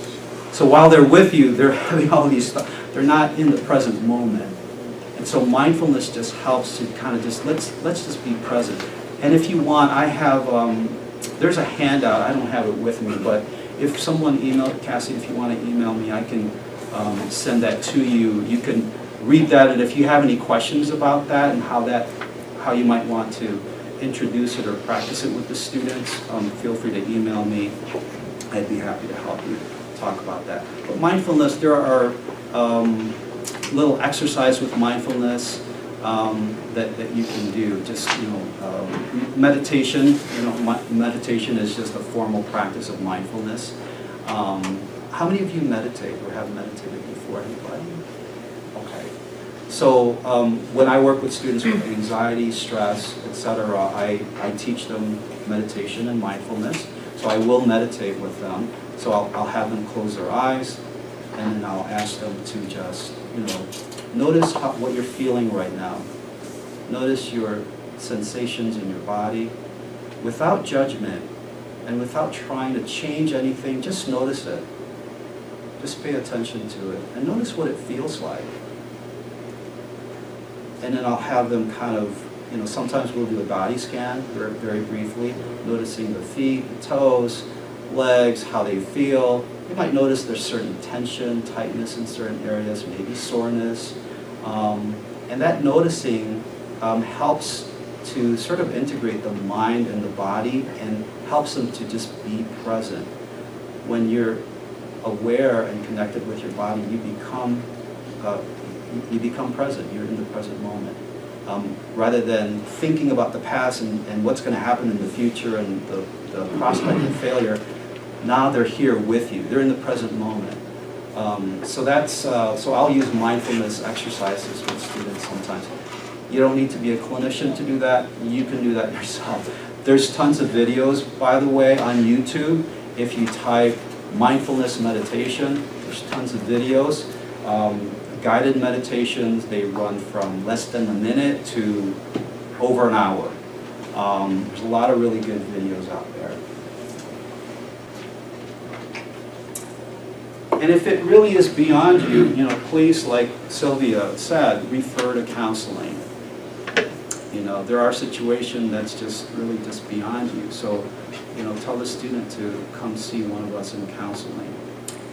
So while they're with you, they're having all these thoughts. They're not in the present moment. And so mindfulness just helps to kind of just, let's just be present. And if you want, I have, there's a handout, I don't have it with me, but if someone Cassie, if you want to email me, I can send that to you. You can read that, and if you have any questions about that and how you might want to introduce it or practice it with the students, feel free to email me. I'd be happy to help you talk about that. But mindfulness, there are little exercise with mindfulness that you can do. Just meditation. Meditation is just a formal practice of mindfulness. How many of you meditate or have meditated before? Anybody? Okay. So when I work with students with anxiety, stress, etc., I teach them meditation and mindfulness. So I will meditate with them. So I'll have them close their eyes, and then I'll ask them to just, notice what you're feeling right now. Notice your sensations in your body without judgment and without trying to change anything. Just notice it. Just pay attention to it and notice what it feels like. And then I'll have them kind of, sometimes we'll do a body scan very, very briefly, noticing the feet, the toes, legs, how they feel. You might notice there's certain tension, tightness in certain areas, maybe soreness. And that noticing helps to sort of integrate the mind and the body and helps them to just be present. When you're aware and connected with your body, you become present. You're in the present moment. Rather than thinking about the past and what's going to happen in the future and the prospect of failure, now they're here with you. They're in the present moment. So I'll use mindfulness exercises with students sometimes. You don't need to be a clinician to do that. You can do that yourself. There's tons of videos, by the way, on YouTube. If you type mindfulness meditation, there's tons of videos. Guided meditations, they run from less than a minute to over an hour. There's a lot of really good videos out there. And if it really is beyond you, please, like Sylvia said, refer to counseling. There are situations that's just really just beyond you. So, tell the student to come see one of us in counseling.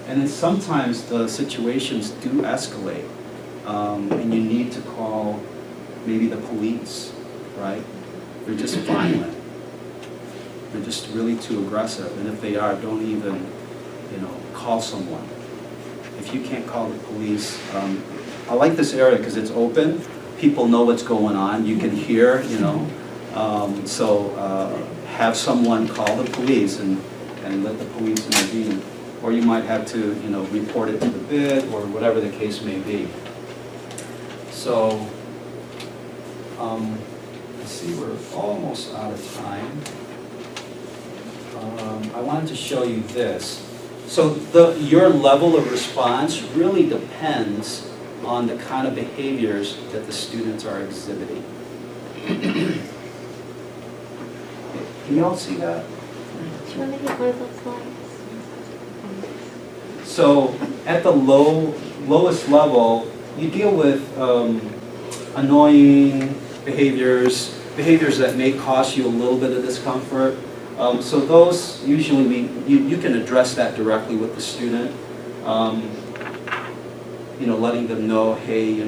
And then sometimes the situations do escalate, and you need to call maybe the police, right? They're just violent. They're just really too aggressive. And if they are, don't even, call someone. If you can't call the police, I like this area because it's open. People know what's going on. You can hear, so have someone call the police and let the police intervene. Or you might have to, report it to the BID or whatever the case may be. So, let's see, we're almost out of time. I wanted to show you this. So your level of response really depends on the kind of behaviors that the students are exhibiting. Can you all see that? Do you want to get one of those slides? So at the lowest level, you deal with annoying behaviors that may cause you a little bit of discomfort. So those usually you can address that directly with the student. Letting them know, hey,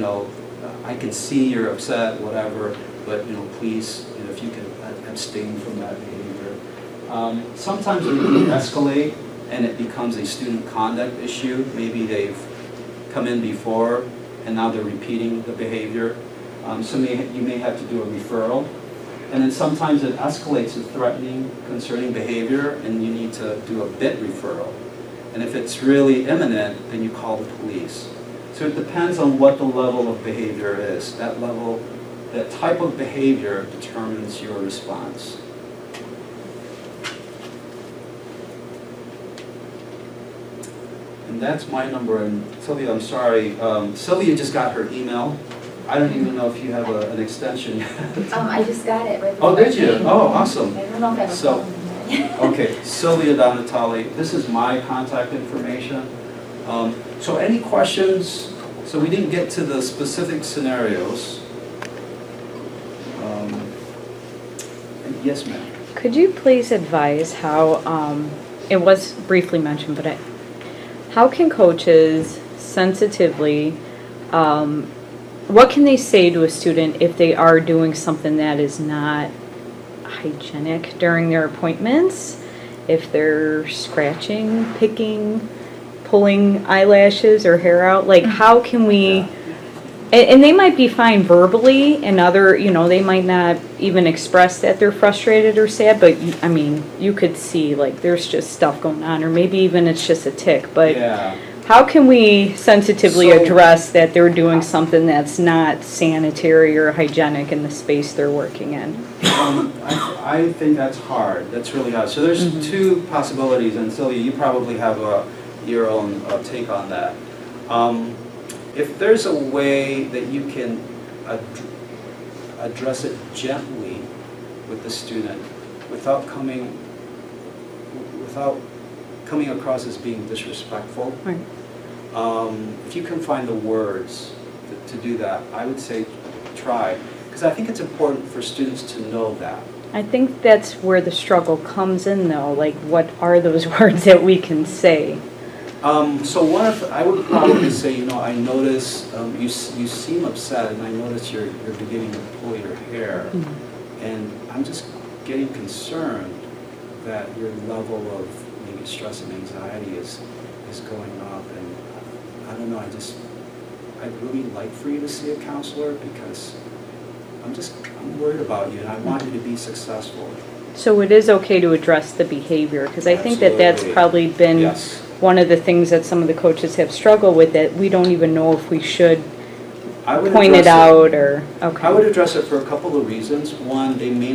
I can see you're upset, whatever, but please, if you can abstain from that behavior. Sometimes it can escalate and it becomes a student conduct issue. Maybe they've come in before and now they're repeating the behavior. So you may have to do a referral. And then sometimes it escalates to threatening, concerning behavior, and you need to do a BIT referral. And if it's really imminent, then you call the police. So it depends on what the level of behavior is. That type of behavior determines your response. And that's my number. And Sylvia, I'm sorry. Sylvia just got her email. I don't even know if you have an extension yet. I just got it. Right Oh, did you? Oh, awesome. I don't know if I have a So, phone. okay, Sylvia Donatali, this is my contact information. So any questions? So we didn't get to the specific scenarios. Yes, ma'am. Could you please advise how, it was briefly mentioned, but how can coaches sensitively, what can they say to a student if they are doing something that is not hygienic during their appointments? If they're scratching, picking, pulling eyelashes or hair out, like how can we, and they might be fine verbally and they might not even express that they're frustrated or sad, but you could see like there's just stuff going on, or maybe even it's just a tick, but Yeah. how can we sensitively So- address that they're doing something that's not sanitary or hygienic in the space they're working in? I think that's hard. That's really hard. So there's two possibilities, and Sylvia, you probably have your own take on that. If there's a way that you can address it gently with the student without coming across as being disrespectful, Right. if you can find the words to do that, I would say try. Because I think it's important for students to know that. I think that's where the struggle comes in, though. Like, what are those words that we can say? So I would probably say, I notice you seem upset, and I notice you're beginning to pull your hair, and I'm just getting concerned that your level of maybe stress and anxiety is going up, and I don't know. I'd really like for you to see a counselor because I'm worried about you, and I want you to be successful. So it is okay to address the behavior, because I think that that's Absolutely. probably been Yes. one of the things that some of the coaches have struggled with, that we don't even know if we should I would point it address out or, okay. I would address it for a couple of reasons. One, they may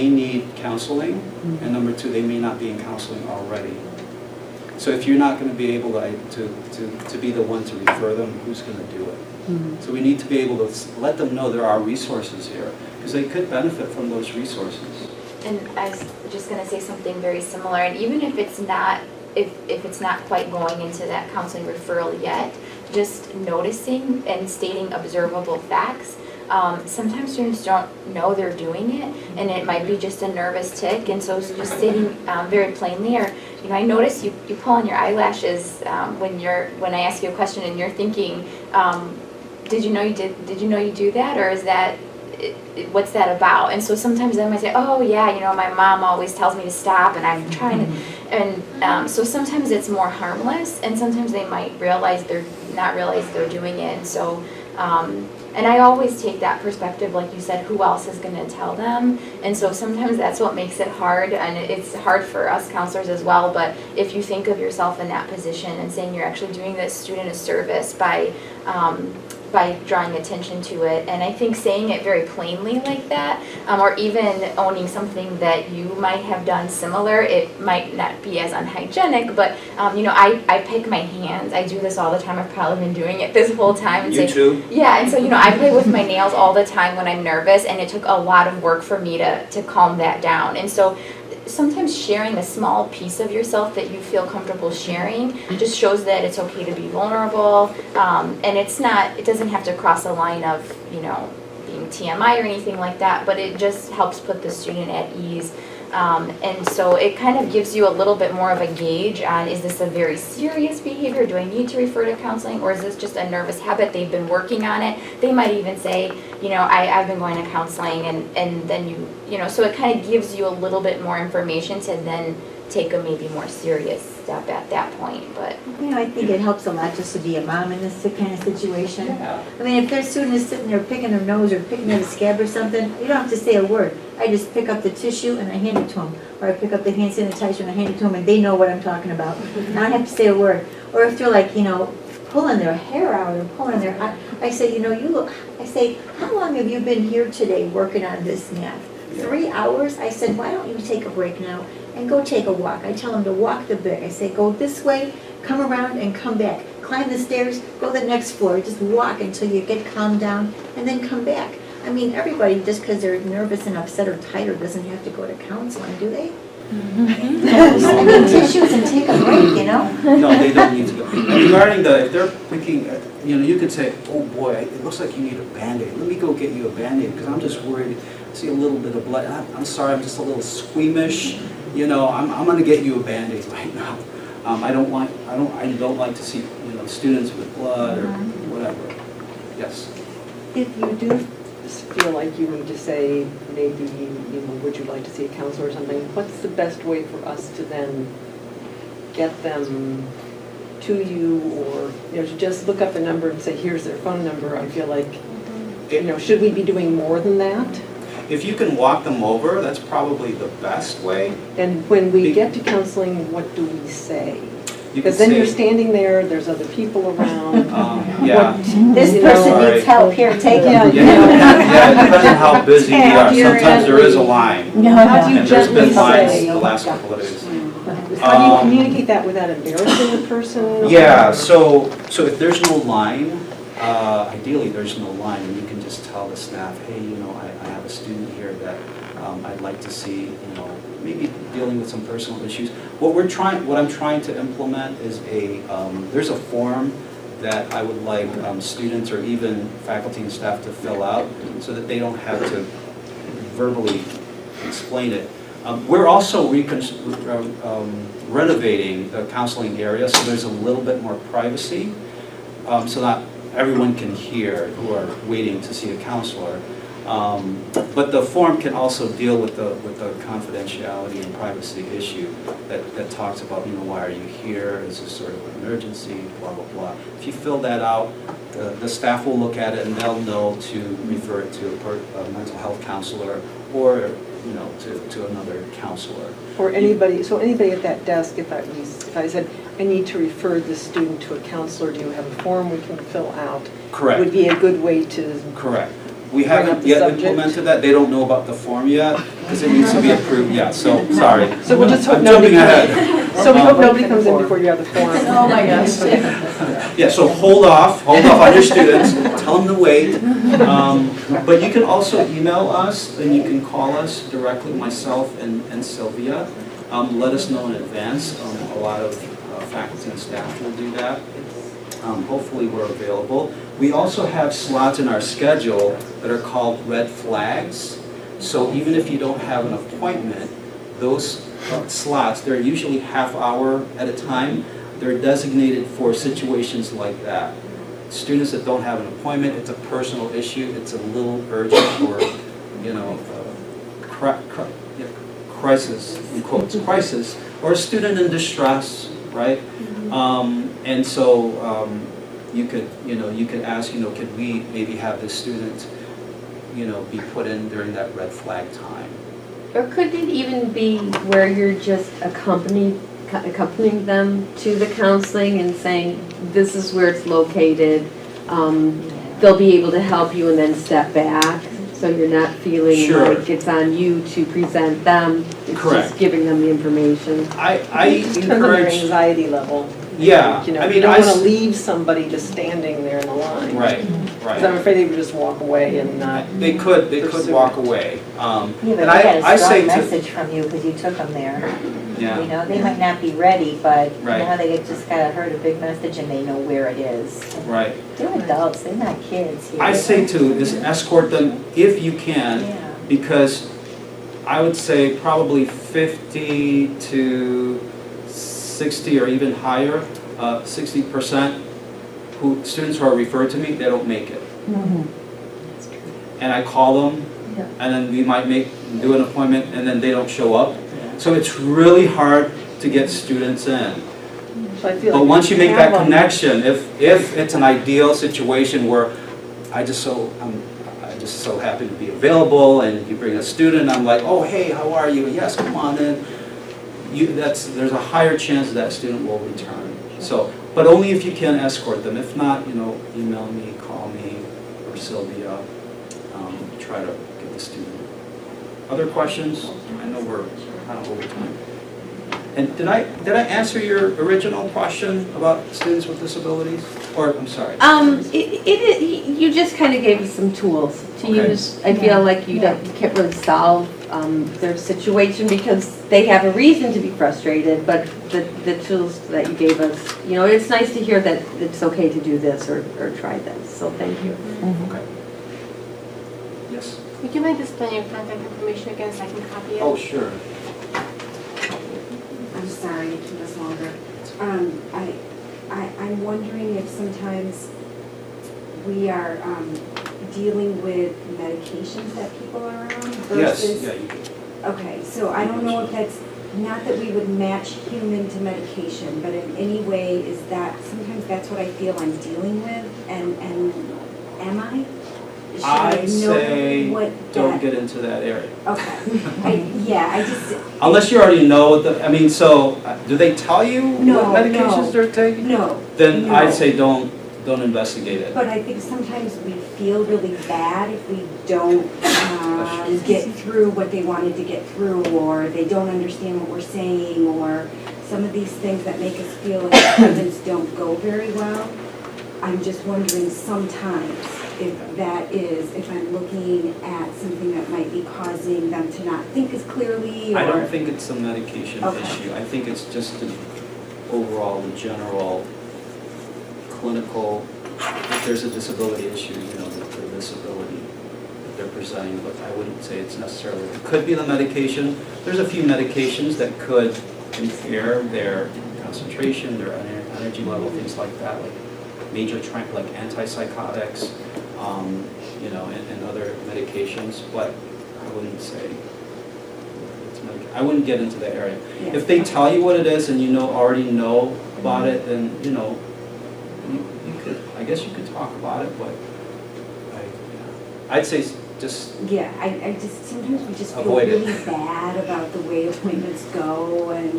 need counseling, and number two, they may not be in counseling already. So if you're not going to be able to be the one to refer them, who's going to do it? So we need to be able to let them know there are resources here, because they could benefit from those resources. And I was just going to say something very similar, and even if it's not quite going into that counseling referral yet, just noticing and stating observable facts. Sometimes students don't know they're doing it, and it might be just a nervous tick, and so just stating very plainly, or I notice you pull on your eyelashes when I ask you a question, and you're thinking, did you know you do that, or is that what's that about? And so sometimes they might say, oh yeah, my mom always tells me to stop, and I'm trying to, and so sometimes it's more harmless, and sometimes they might not realize they're doing it. And so and I always take that perspective, like you said, who else is going to tell them? And so sometimes that's what makes it hard, and it's hard for us counselors as well. But if you think of yourself in that position and saying you're actually doing this student a service by drawing attention to it, and I think saying it very plainly like that, or even owning something that you might have done similar, it might not be as unhygienic, but I pick my hands. I do this all the time. I've probably been doing it this whole time. And You too? Yeah, and so I play with my nails all the time when I'm nervous, and it took a lot of work for me to calm that down. And so sometimes sharing a small piece of yourself that you feel comfortable sharing just shows that it's okay to be vulnerable, and it doesn't have to cross a line of being TMI or anything like that, but it just helps put the student at ease. And so it kind of gives you a little bit more of a gauge on, is this a very serious behavior? Do I need to refer to counseling, or is this just a nervous habit? They've been working on it. They might even say, I've been going to counseling, and then so it kind of gives you a little bit more information to then take a maybe more serious step at that point. But I think it helps a lot just to be a mom in this kind of situation. Yeah. I mean, if their student is sitting there picking their nose or picking at a scab or something, you don't have to say a word. I just pick up the tissue and I hand it to them. Or I pick up the hand sanitizer and I hand it to them, and they know what I'm talking about. I don't have to say a word. Or if they're like, pulling their hair out or pulling their eye, I say, I say, how long have you been here today working on this math? 3 hours? I said, why don't you take a break now and go take a walk? I tell them to walk the big. I say, go this way, come around, and come back. Climb the stairs, go to the next floor. Just walk until you get calmed down, and then come back. I mean, everybody, just because they're nervous and upset or tired, doesn't have to go to counseling, do they? I mean, tissues and take a break, No, they don't need to go. And regarding if they're thinking, you could say, oh boy, it looks like you need a Band-Aid. Let me go get you a Band-Aid, because I'm just worried. I see a little bit of blood. I'm sorry, I'm just a little squeamish. I'm going to get you a Band-Aid right now. I don't like to see students with blood or whatever. Yes. If you do feel like you need to say, maybe, would you like to see a counselor or something, what's the best way for us to then get them to you, or, to just look up a number and say, here's their phone number? I feel like, should we be doing more than that? If you can walk them over, that's probably the best way. And when we get to counseling, what do we say? You Because could then you're say, standing there, there's other people around. yeah. This You know, person right. needs help, here, take Yeah, it. Yeah, it depends on how busy we are. How do you Sometimes there is a gently- line, No, How do you and there's gently been lines say? the last couple of days. How do you Um, communicate that without embarrassing the person? Yeah, so if there's no line, ideally there's no line, and you can just tell the staff, hey, I have a student here that I'd like to see, maybe dealing with some personal issues. What I'm trying to implement is there's a form that I would like students or even faculty and staff to fill out so that they don't have to verbally explain it. We're also renovating the counseling area, so there's a little bit more privacy, so not everyone can hear who are waiting to see a counselor. But the form can also deal with the confidentiality and privacy issue that talks about, why are you here? Is this sort of an emergency? Blah, blah, blah. If you fill that out, the staff will look at it and they'll know to refer it to a mental health counselor or, to another counselor. Or anybody, so anybody at that desk, if I said, I need to refer this student to a counselor, do you have a form we can fill out? Correct. Would be a good way to. Correct. We Bring up haven't the yet subject. implemented that. They don't know about the form yet because it needs to be approved yet. So, sorry. So we'll just hope I'm nobody jumping ahead. So we hope nobody comes in before you have the form. Oh my gosh. Yeah, so hold off on your students, tell them to wait. But you can also email us and you can call us directly, myself and Sylvia. Let us know in advance. A lot of faculty and staff will do that. Hopefully we're available. We also have slots in our schedule that are called red flags. So even if you don't have an appointment, those slots, they're usually half hour at a time. They're designated for situations like that. Students that don't have an appointment, it's a personal issue, it's a little urgent or, crisis, in quotes, crisis, or a student in distress, right? And so you could ask, could we maybe have this student, be put in during that red flag time? Or could it even be where you're just accompanying them to the counseling and saying, this is where it's located, they'll be able to help you and then step back, so you're not feeling Sure. like it's on you to present them, it's Correct. just giving them the information. I Depends on their encourage, anxiety level. yeah, You know, I you mean, don't want to leave somebody just standing there in the line. right, Because I'm right. afraid they would just walk away and not. They could pursue walk it. away. Yeah, but And they I got a say strong to, message from you because you took them there. yeah, They might not be ready, but Right. now they just gotta heard a big message and they know where it is. right. They're adults, they're not kids here. I say is escort them if you can, Yeah. because I would say probably 50 to 60 or even higher, 60% students who are referred to me, they don't make it. And I call them, and then we might do an appointment, and then they don't show up. So it's really hard to get students in. So I feel But like once you make that have them- connection, if it's an ideal situation where I'm just so happy to be available, and you bring a student, I'm like, oh, hey, how are you? Yes, come on in. There's a higher chance that student will return. So, but only if you can escort them. If not, email me, call me, or Sylvia. Try to get the student. Other questions? I know we're kind of over time. And did I answer your original question about students with disabilities? Or, I'm sorry. You just kind of gave us some tools to Okay. use. I feel like you can't really solve their situation because they have a reason to be frustrated, but the tools that you gave us, it's nice to hear that it's okay to do this or try this, so thank you. Okay. Yes? Would you mind displaying your contact information again so I can copy it? Oh, sure. I'm sorry to keep us longer. I'm wondering if sometimes we are dealing with medications that people are on Yes, versus. yeah, you could. Okay, so I don't know if that's, not that we would match human to medication, but in any way is that, sometimes that's what I feel I'm dealing with, and am I? should I I say, know what don't that? get into that area. Okay, I just, Unless you already know what the, I mean, so, do they tell you No, what medications no. they're taking? no. Then No. I'd say don't investigate it. But I think sometimes we feel really bad if we don't get through what they wanted to get through, or they don't understand what we're saying, or some of these things that make us feel like students don't go very well. I'm just wondering sometimes if I'm looking at something that might be causing them to not think as clearly, or. I don't think it's a medication Okay. issue. I think it's just an overall, the general clinical, if there's a disability issue, the disability that they're presenting, but I wouldn't say it's necessarily, it could be the medication. There's a few medications that could impair their concentration, their energy level, things like that, like like antipsychotics, and other medications, but I wouldn't say I wouldn't get into that area. Yeah. If they tell you what it is and already know about it, then you could, I guess you could talk about it, but I'd say just Yeah, I just, sometimes we just feel avoid it. really bad about the way appointments go, and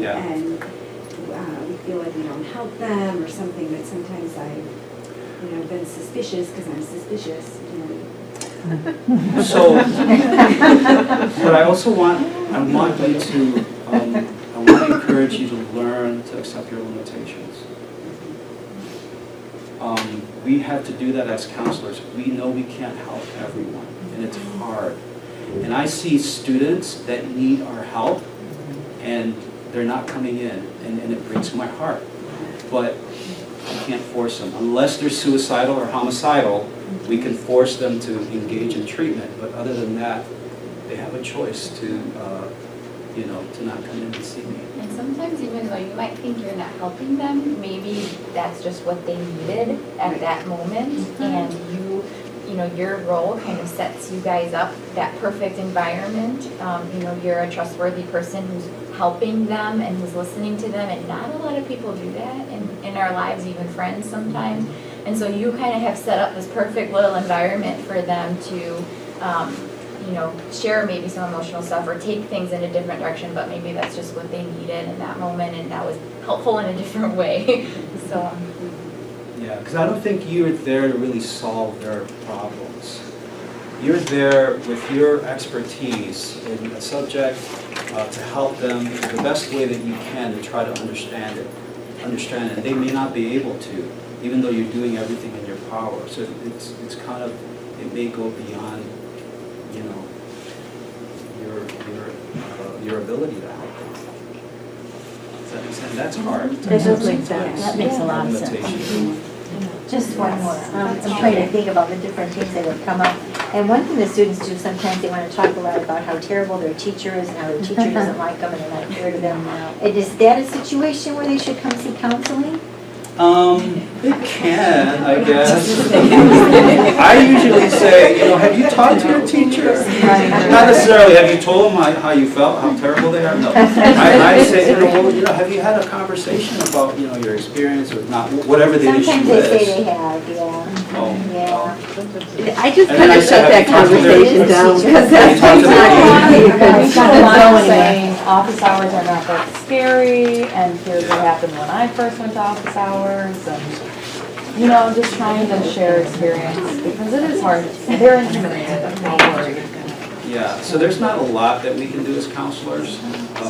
we feel like we don't help them or something, that sometimes I've been suspicious because I'm suspicious. So, but I also want you to, I want to encourage you to learn to accept your limitations. We have to do that as counselors. We know we can't help everyone, and it's hard. And I see students that need our help, and they're not coming in, and it breaks my heart. But I can't force them. Unless they're suicidal or homicidal, we can force them to engage in treatment. But other than that, they have a choice to not come in and see me. And sometimes even though you might think you're not helping them, maybe that's just what they needed at that moment, and your role kind of sets you guys up, that perfect environment. You're a trustworthy person who's helping them and who's listening to them, and not a lot of people do that in our lives, even friends sometimes. And so you kind of have set up this perfect little environment for them to share maybe some emotional stuff or take things in a different direction, but maybe that's just what they needed in that moment, and that was helpful in a different way. So. Yeah, because I don't think you're there to really solve their problems. You're there with your expertise in a subject to help them the best way that you can to try to understand it. They may not be able to, even though you're doing everything in your power. So it's kind of, it may go beyond, your ability to help them. Does that make sense? That's hard. That does make sense. That makes a lot of sense. Just one more. I'm trying to think about the different things that would come up. And one thing the students do, sometimes they want to talk a lot about how terrible their teacher is and how their teacher doesn't like them and they're not fair to them. Is that a situation where they should come see counseling? It can, I guess. I usually say, have you talked to your teacher? Not necessarily, have you told them how you felt, how terrible they are? No. I say, have you had a conversation about, your experience or not, whatever the issue is? Sometimes they say they have, yeah. Oh. Yeah. I just And kind then of I shut said, that have you talked to their conversation down, teacher? because that's Have you talked to their not teacher? I'm saying office hours are not that scary, and here's what happened when I first went to office hours, and just trying to share experience, because it is hard. They're intimidated, don't worry. Yeah, so there's not a lot that we can do as counselors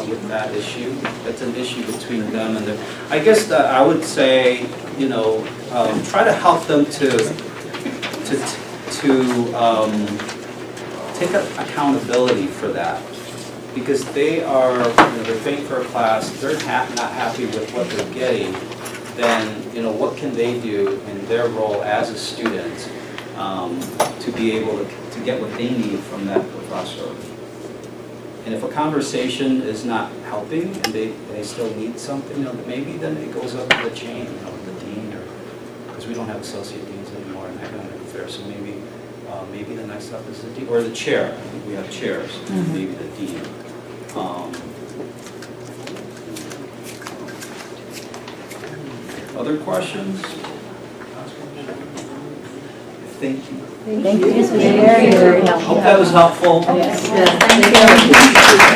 with that issue. That's an issue between them and I guess that I would say, try to help them to take accountability for that. Because they are, they're paying for a class, they're not happy with what they're getting, then, what can they do in their role as a student to be able to get what they need from that professor? And if a conversation is not helping and they still need something, maybe then it goes up the chain, the dean, or because we don't have associate deans anymore in academic affairs, so maybe the next up is the dean, or the chair. I think we have chairs, maybe the dean. Other questions? Thank you. Thank you. This was very, very helpful. Hope that was helpful. Yes. Thank you.